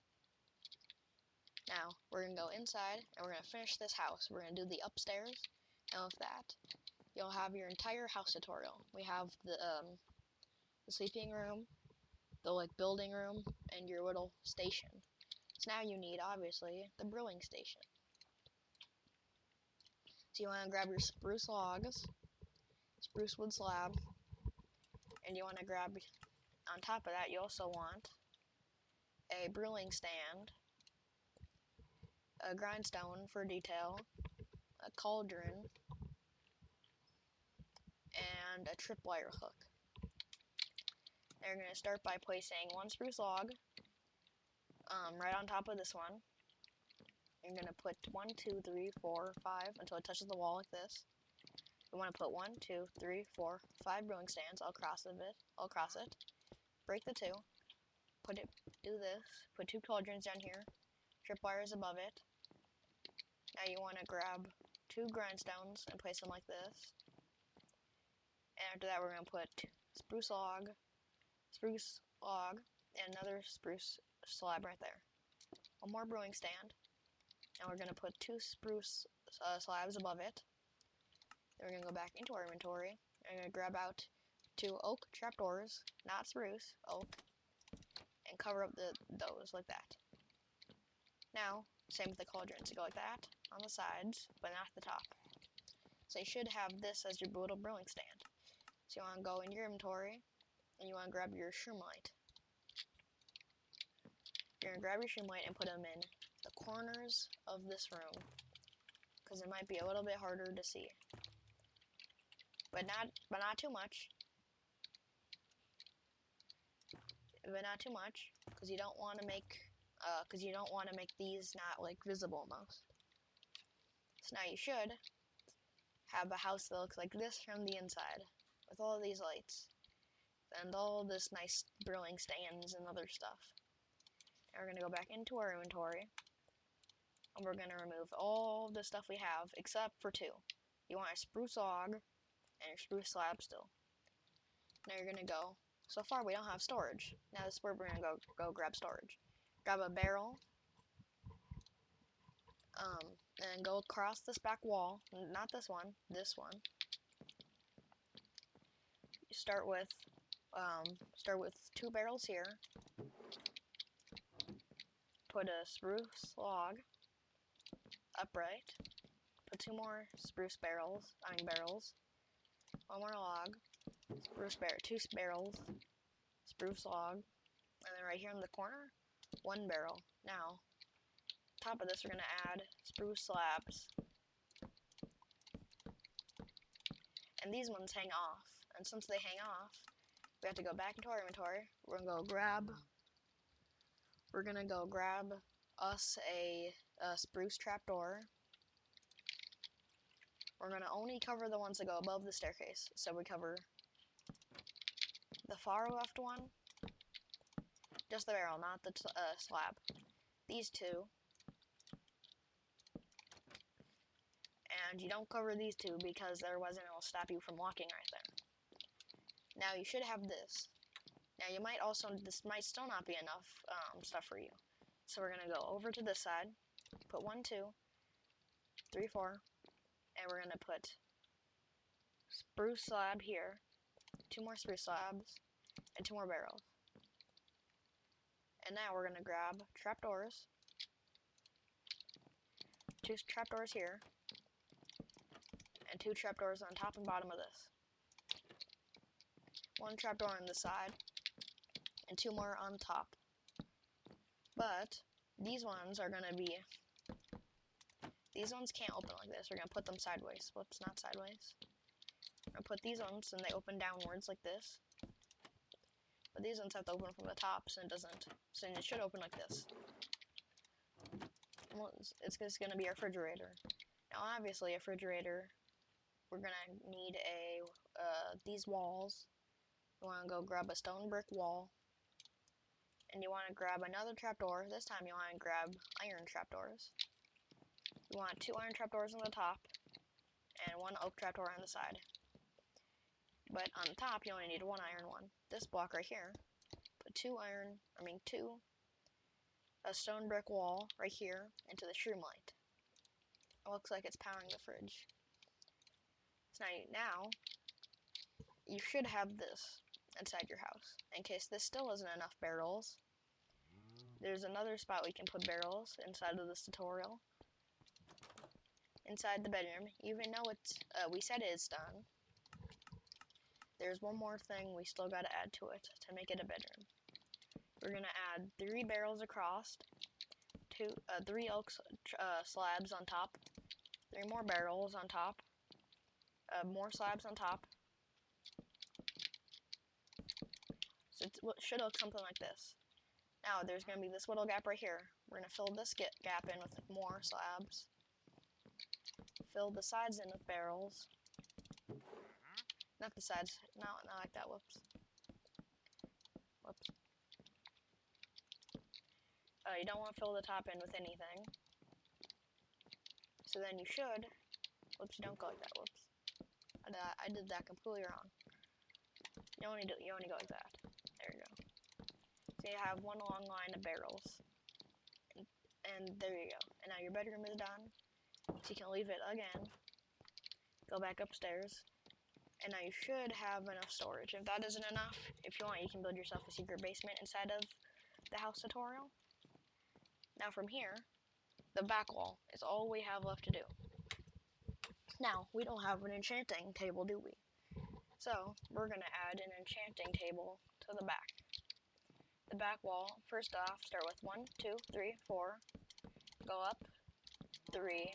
Now we're gonna go inside and we're gonna finish this house. We're gonna do the upstairs, and with that, you'll have your entire house tutorial. We have the sleeping room, the building room, and your little station. So now you need, obviously, the brewing station. So you want to grab your spruce logs, spruce wood slab, and you want to grab, on top of that, you also want a brewing stand, a grindstone for detail, a cauldron, and a tripwire hook. Now you're going to start by placing 1 spruce log right on top of this one. You're going to put 1, 2, 3, 4, 5 until it touches the wall like this. You want to put 1, 2, 3, 4, 5 brewing stands across it. Break the 2. Do this. Put 2 cauldrons down here. Tripwires above it. Now you want to grab 2 grindstones and place them like this. And after that, we're going to put spruce log, and another spruce slab right there. 1 more brewing stand. And we're going to put 2 spruce slabs above it. Then we're going to go back into our inventory. I'm going to grab out 2 oak trapdoors, not spruce, oak, and cover up those like that. Now, same with the cauldrons. You go like that on the sides, but not the top. So you should have this as your little brewing stand. So you want to go in your inventory, and you want to grab your shroomlight. You're going to grab your shroomlight and put them in the corners of this room, because it might be a little bit harder to see. But not too much. Because you don't want to make these not visible most. So now you should have a house that looks like this from the inside, with all these lights and all this nice brewing stands and other stuff. And we're gonna go back into our inventory, and we're gonna remove all the stuff we have except for 2. You want a spruce log and your spruce slab still. Now you're gonna go. So far we don't have storage. Now this is where we're gonna go grab storage. Grab a barrel, and go across this back wall. Not this one. This one. You start with 2 barrels here. Put a spruce log upright. Put 2 more barrels. 1 more log. 2 barrels. Spruce log. And then right here in the corner, 1 barrel. Now, top of this, we're gonna add spruce slabs. And these ones hang off. And since they hang off, we have to go back into our inventory. We're gonna go grab us a spruce trapdoor. We're gonna only cover the ones that go above the staircase. So we cover the far left one, just the barrel, not the slab. These 2. And you don't cover these 2 because otherwise it'll stop you from walking right there. Now you should have this. Now this might still not be enough stuff for you. So we're gonna go over to this side, put 1, 2, 3, 4, and we're gonna put spruce slab here, 2 more spruce slabs, and 2 more barrels. And now we're gonna grab trapdoors, 2 trapdoors here, and 2 trapdoors on top and bottom of this. 1 trapdoor on the side, and 2 more on top. But these ones are gonna be These ones can't open like this. We're gonna put them sideways. Whoops, not sideways. We're gonna put these ones and they open downwards like this. But these ones have to open from the top, so it doesn't. So it should open like this. It's just gonna be a refrigerator. Now, obviously, a refrigerator, we're gonna need these walls. You wanna go grab a stone brick wall, and you wanna grab another trapdoor. This time, you wanna grab iron trapdoors. You want 2 iron trapdoors on the top, and 1 oak trapdoor on the side. But on the top, you only need 1 iron one. This block right here, put 2 a stone brick wall right here into the stream light. It looks like it's powering the fridge. So now you should have this inside your house. In case this still isn't enough barrels, there's another spot we can put barrels inside of this tutorial. Inside the bedroom, even though we said it's done, there's one more thing we still gotta add to it to make it a bedroom. We're gonna add 3 barrels across, 3 oak slabs on top, 3 more barrels on top, more slabs on top. So it should look something like this. Now there's gonna be this little gap right here. We're gonna fill this gap in with more slabs. Fill the sides in with barrels. Not the sides, not like that, whoops. Whoops. You don't want to fill the top in with anything. So then you should, whoops, you don't go like that, whoops. I did that completely wrong. You only go like that. There you go. So you have one long line of barrels. And there you go. And now your bedroom is done. So you can leave it again. Go back upstairs. And now you should have enough storage. If that isn't enough, if you want, you can build yourself a secret basement inside of the house tutorial. Now from here, the back wall is all we have left to do. Now, we don't have an enchanting table, do we? So, we're going to add an enchanting table to the back. The back wall, first off, start with 1, 2, 3, 4, go up 3,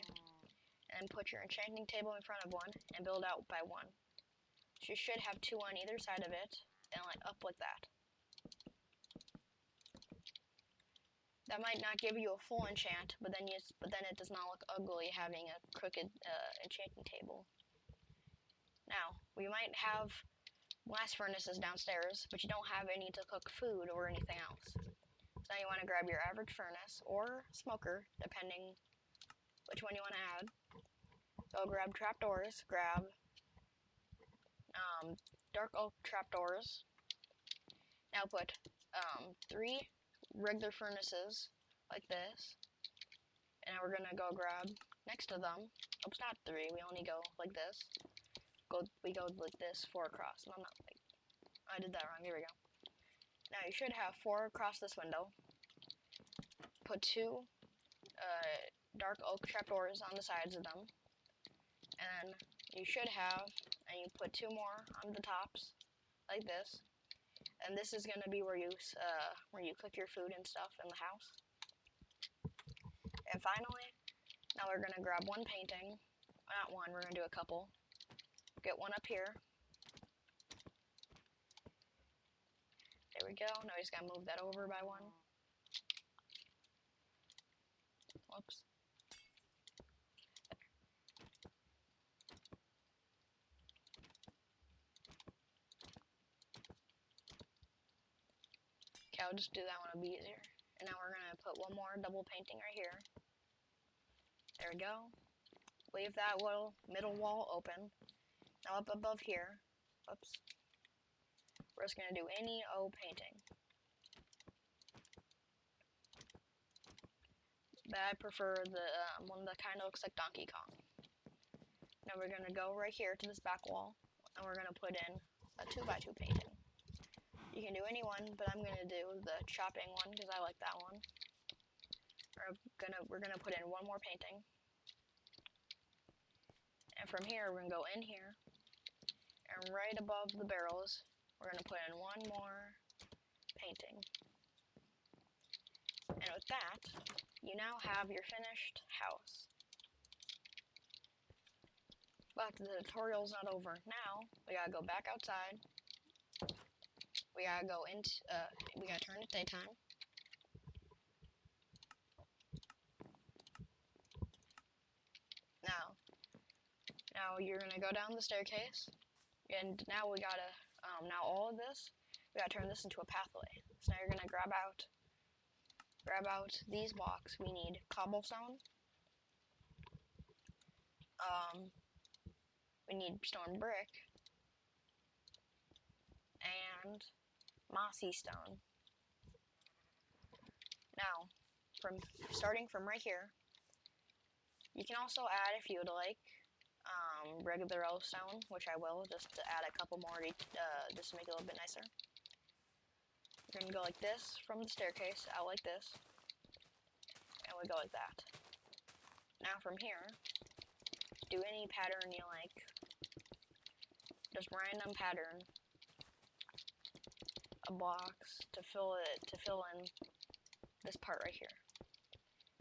and put your enchanting table in front of 1, and build out by 1. So you should have 2 on either side of it, and up like that. That might not give you a full enchant, but then it does not look ugly having a crooked enchanting table. Now, we might have blast furnaces downstairs, but you don't have any to cook food or anything else. So now you want to grab your average furnace or smoker, depending which one you want to add. Go grab trapdoors, grab dark oak trapdoors. Now put 3 regular furnaces like this, and now we're gonna go grab next to them. Oops, not 3. We only go like this. We go like this 4 across. No, not like I did that wrong. Here we go. Now you should have 4 across this window. Put 2 dark oak trapdoors on the sides of them, and you should have, and you put 2 more on the tops like this. And this is gonna be where you cook your food and stuff in the house. And finally, now we're gonna grab 1 painting. Not 1. We're gonna do a couple. Get 1 up here. There we go. Now we just gotta move that over by 1. Whoops. Okay, I'll just do that one, it'll be easier. And now we're gonna put 1 more double painting right here. There we go. Leave that little middle wall open. Now up above here, oops, we're just gonna do any old painting. But I prefer the one that kind of looks like Donkey Kong. Now we're gonna go right here to this back wall, and we're gonna put in a 2x2 painting. You can do any one, but I'm gonna do the chopping one because I like that one. We're gonna put in 1 more painting, and from here we're gonna go in here, and right above the barrels, we're gonna put in 1 more painting. And with that, you now have your finished house. But the tutorial's not over. Now, we gotta go back outside. We gotta go into, we gotta turn it daytime. Now you're gonna go down the staircase, and now we gotta, now all of this, we gotta turn this into a pathway. So now you're gonna grab out these blocks. We need cobblestone, we need stone brick, and mossy stone. Now, starting from right here, you can also add, if you would like, regular old stone, which I will, just to add a couple more, just to make it a little bit nicer. We're gonna go like this from the staircase, out like this, and we go like that. Now from here, do any pattern you like, just random pattern of blocks to fill in this part right here.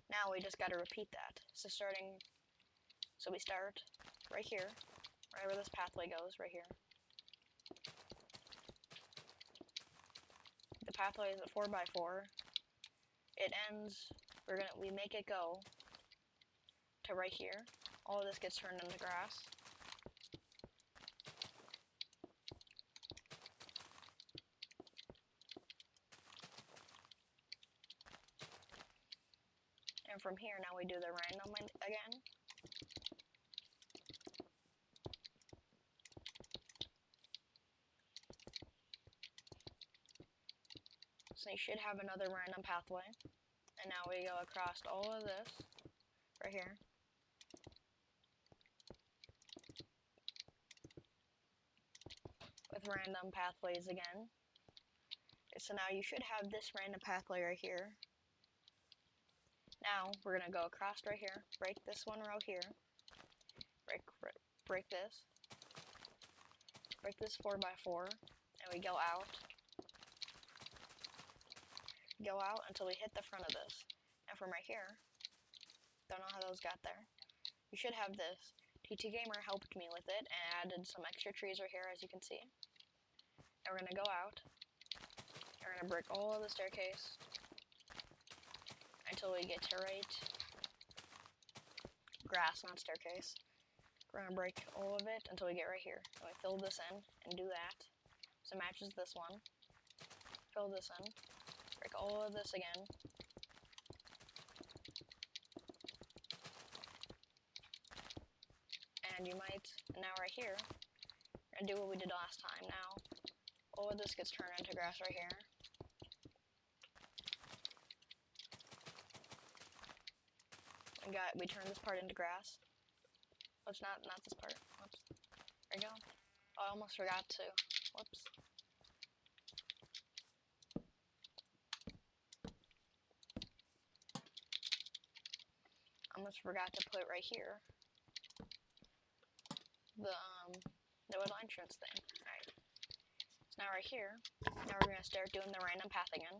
Now we just gotta repeat that. So we start right here, right where this pathway goes, right here. The pathway is a 4x4. It ends, we make it go to right here. All of this gets turned into grass. And from here, now we do the random again. So you should have another random pathway. And now we go across all of this, right here. With random pathways again. So now you should have this random pathway right here. Now we're gonna go across right here, break this one row here, break this 4x4, and we go out until we hit the front of this. And from right here, don't know how those got there. You should have this. ttgamer helped me with it and added some extra trees right here, as you can see. And we're gonna go out. And we're gonna break all of the staircase until we get to right grass, not staircase. We're gonna break all of it until we get right here. So we fill this in and do that. So it matches this one. Fill this in. Break all of this again. And you might, now right here, we're gonna do what we did last time. Now, all of this gets turned into grass right here. We turned this part into grass. Oops, not this part. Whoops. There you go. Oh, I almost forgot to. Whoops. Almost forgot to put right here the little entrance thing. Alright. So now right here, now we're gonna start doing the random path again.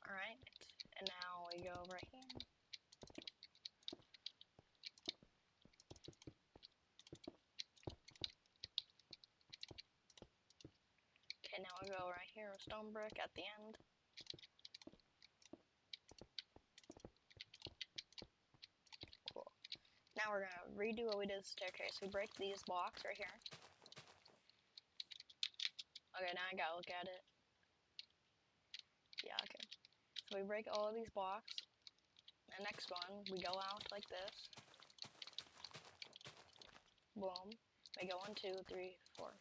Alright, and now we go right here. Okay, now we go right here with stone brick at the end. Cool. Now we're gonna redo what we did with the staircase. We break these blocks right here. Okay, now I gotta look at it. Yeah, okay. So we break all of these blocks. The next one, we go out like this. Boom. We go 1, 2, 3, 4.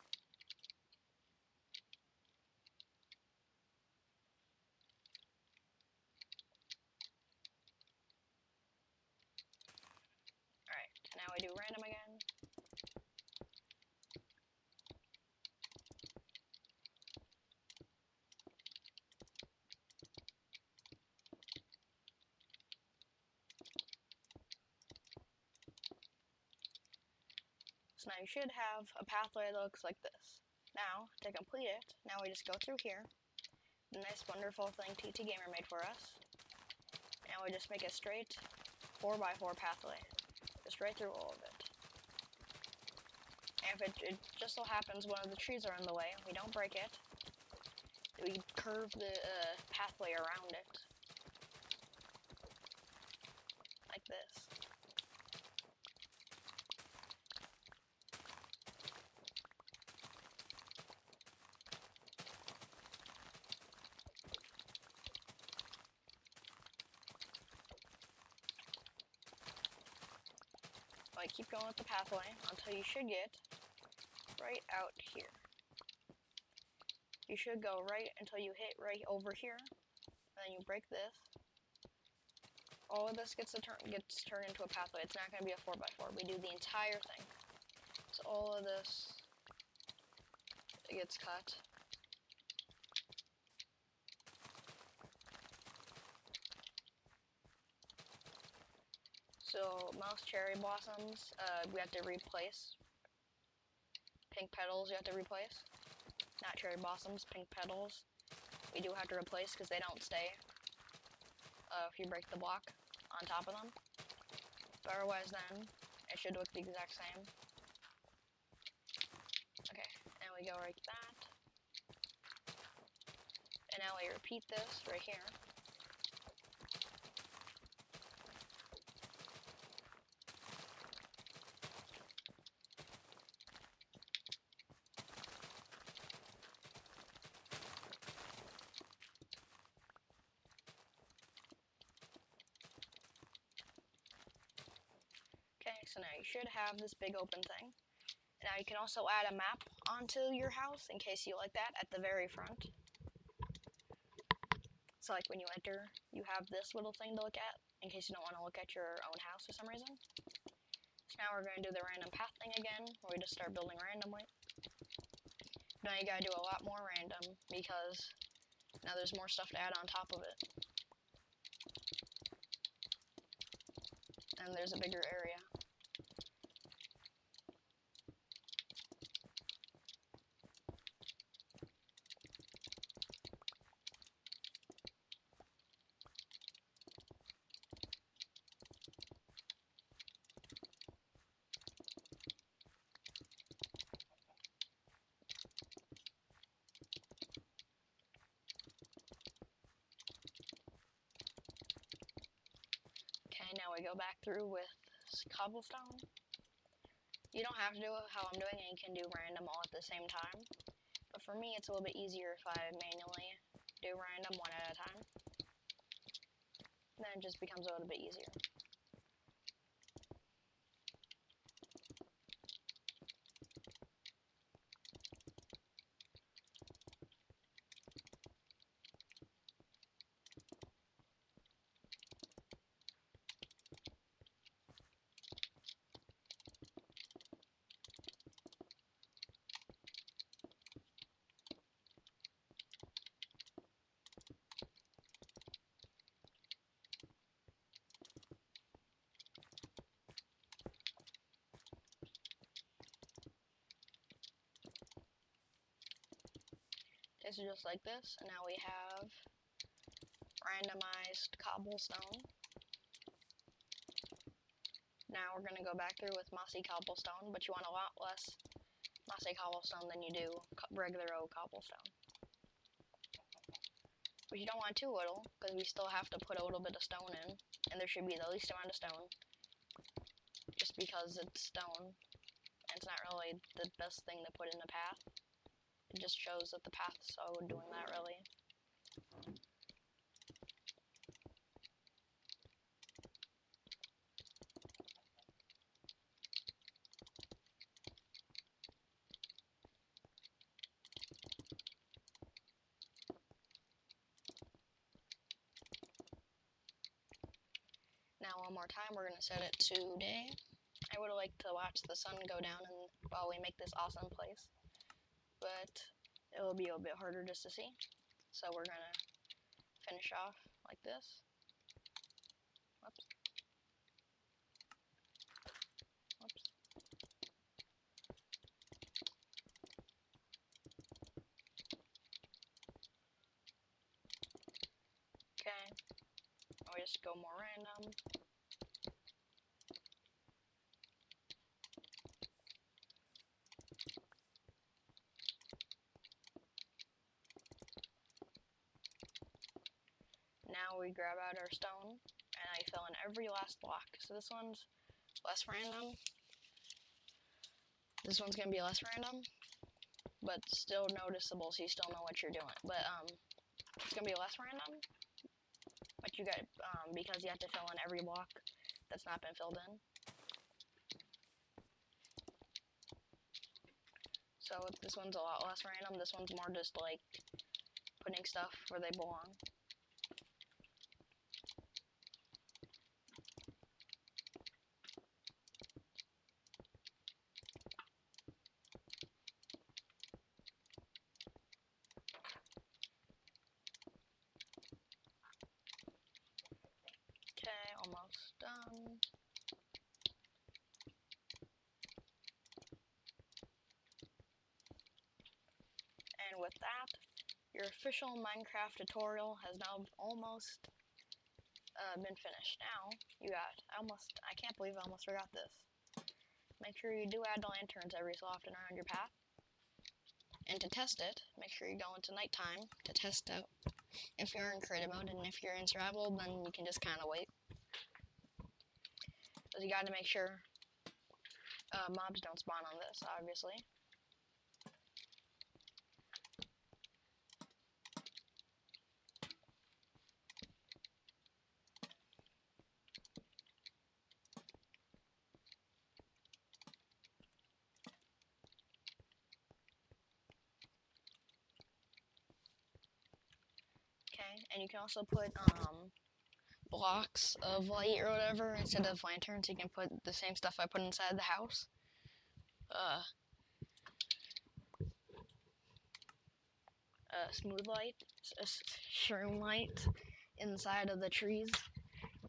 do random again. So now you should have a pathway that looks like this. Now, to complete it, now we just go through here. The nice wonderful thing ttgamer made for us. Now we just make a straight 4x4 pathway. Just right through all of it. And if it just so happens one of the trees are in the way, we don't break it. We curve the pathway around it. Like this. Like, keep going with the pathway until you should get right out here. You should go right until you hit right over here, and then you break this. All of this gets turned into a pathway. It's not going to be a 4x4. We do the entire thing. So all of this gets cut. So mouse cherry blossoms, we have to replace. Pink petals, you have to replace. Not cherry blossoms, pink petals. We do have to replace because they don't stay if you break the block on top of them. But otherwise then, it should look the exact same. Okay, and we go like that. And now we repeat this right here. Okay, so now you should have this big open thing. Now you can also add a map onto your house in case you like that at the very front. So like when you enter, you have this little thing to look at in case you don't want to look at your own house for some reason. So now we're going to do the random path thing again, where we just start building randomly. Now you gotta do a lot more random because now there's more stuff to add on top of it. And there's a bigger area. Okay, now we go back through with cobblestone. You don't have to do it how I'm doing it, you can do random all at the same time. But for me, it's a little bit easier if I manually do random one at a time. Then it just becomes a little bit easier. Okay, so just like this, and now we have randomized cobblestone. Now we're going to go back through with mossy cobblestone, but you want a lot less mossy cobblestone than you do regular old cobblestone. But you don't want too little, because we still have to put a little bit of stone in, and there should be the least amount of stone, just because it's stone, and it's not really the best thing to put in the path. It just shows that the path's so doing that, really. Now one more time, we're going to set it to day. I I would like to watch the sun go down and while we make this awesome place, but it will be a bit harder just to see. So we're gonna finish off like this. Whoops. Whoops. Okay. Now we just go more random. Now we grab out our stone and I fill in every last block. So this one's less random. This one's gonna be less random, but still noticeable, so you still know what you're doing. But it's gonna be less random, but you got because you have to fill in every block that's not been filled in. So this one's a lot less random. This one's more just like putting stuff where they belong. Okay, almost done. And with that, your official Minecraft tutorial has now almost been finished. Now, I can't believe I almost forgot this. Make sure you do add lanterns every so often around your path. And to test it, make sure you go into nighttime to test out if you're in creative mode, and if you're in survival, then you can just kind of wait. Because you gotta make sure mobs don't spawn on this, obviously. Okay, and you can also put blocks of light or whatever instead of lanterns. You can put the same stuff I put inside the house. Smooth light, shroom light inside of the trees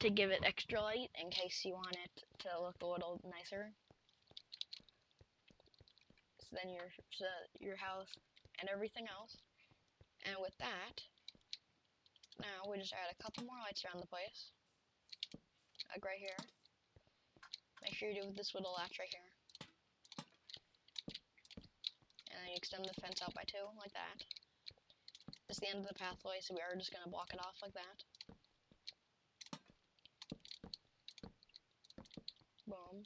to give it extra light in case you want it to look a little nicer. So then your house and everything else. And with that, now we just add a couple more lights around the place, like right here. Make sure you do this little latch right here, and then you extend the fence out by 2, like that. It's the end of the pathway, so we are just gonna block it off like that. Boom.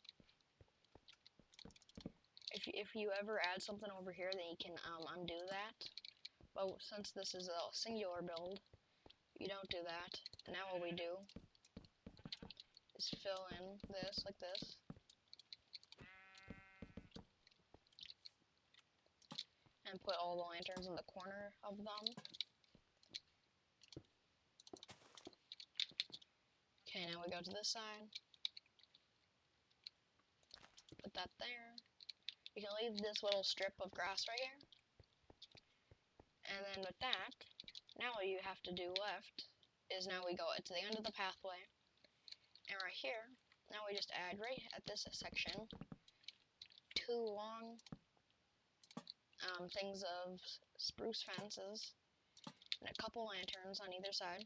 If you ever add something over here, then you can undo that. But since this is a singular build, you don't do that. And now what we do is fill in this like this. And put all the lanterns in the corner of them. Okay, now we go to this side. Put that there. You can leave this little strip of grass right here. And then with that, now what you have to do left is now we go to the end of the pathway. And right here, now we just add right at this section 2 long things of spruce fences and a couple lanterns on either side.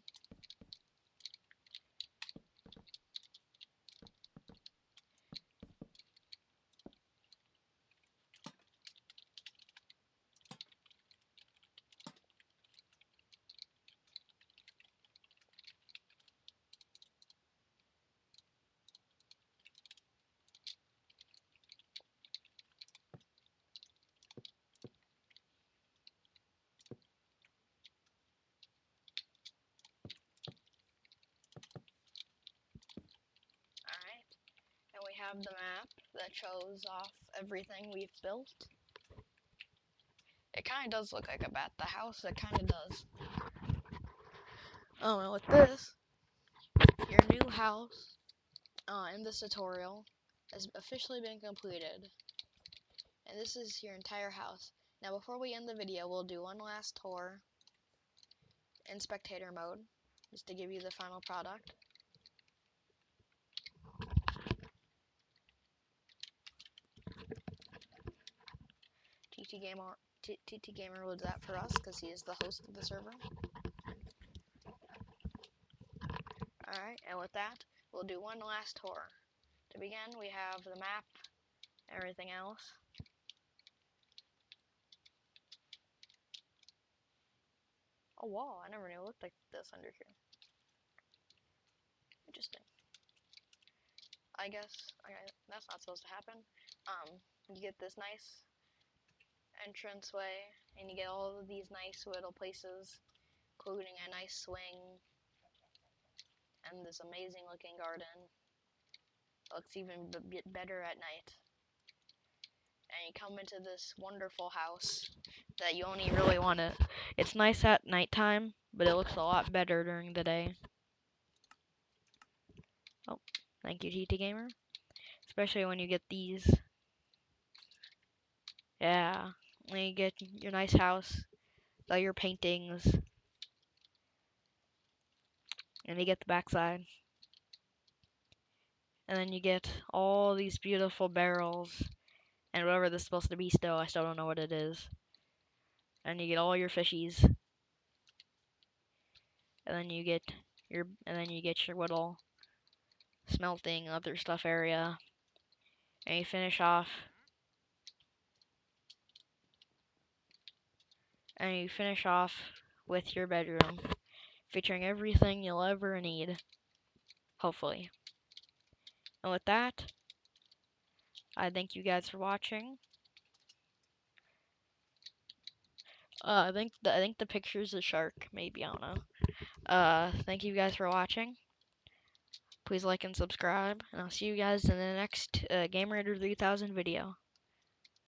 Alright, and we have the map that shows off everything we've built. It kind of does look like a bat, the house, it kind of does. Oh, and with this, your new house in this tutorial has officially been completed. And this is your entire house. Now before we end the video, we'll do one last tour in spectator mode, just to give you the final product. ttgamer loads that for us because he is the host of the server. Alright, and with that, we'll do one last tour. To begin, we have the map, everything else. A wall, I never knew it looked like this under here. Interesting. I guess, okay, that's not supposed to happen. You get this nice entranceway, and you get all of these nice little places, including a nice swing, and this amazing looking garden. It looks even a bit better at night. And you come into this wonderful house that you only really want to. It's nice at nighttime, but it looks a lot better during the day. Oh, thank you, ttgamer. Especially when you get these. Yeah, when you get your nice house, all your paintings, and you get the backside. And then you get all these beautiful barrels, and whatever this is supposed to be still, I still don't know what it is. And you get all your fishies. And then you get your little smelting other stuff area. And you finish off with your bedroom, featuring everything you'll ever need, hopefully. And with that, I thank you guys for watching. I think the picture's a shark, maybe, I don't know. Thank you guys for watching. Please like and subscribe, and I'll see you guys in the next Game Raider 3000 video.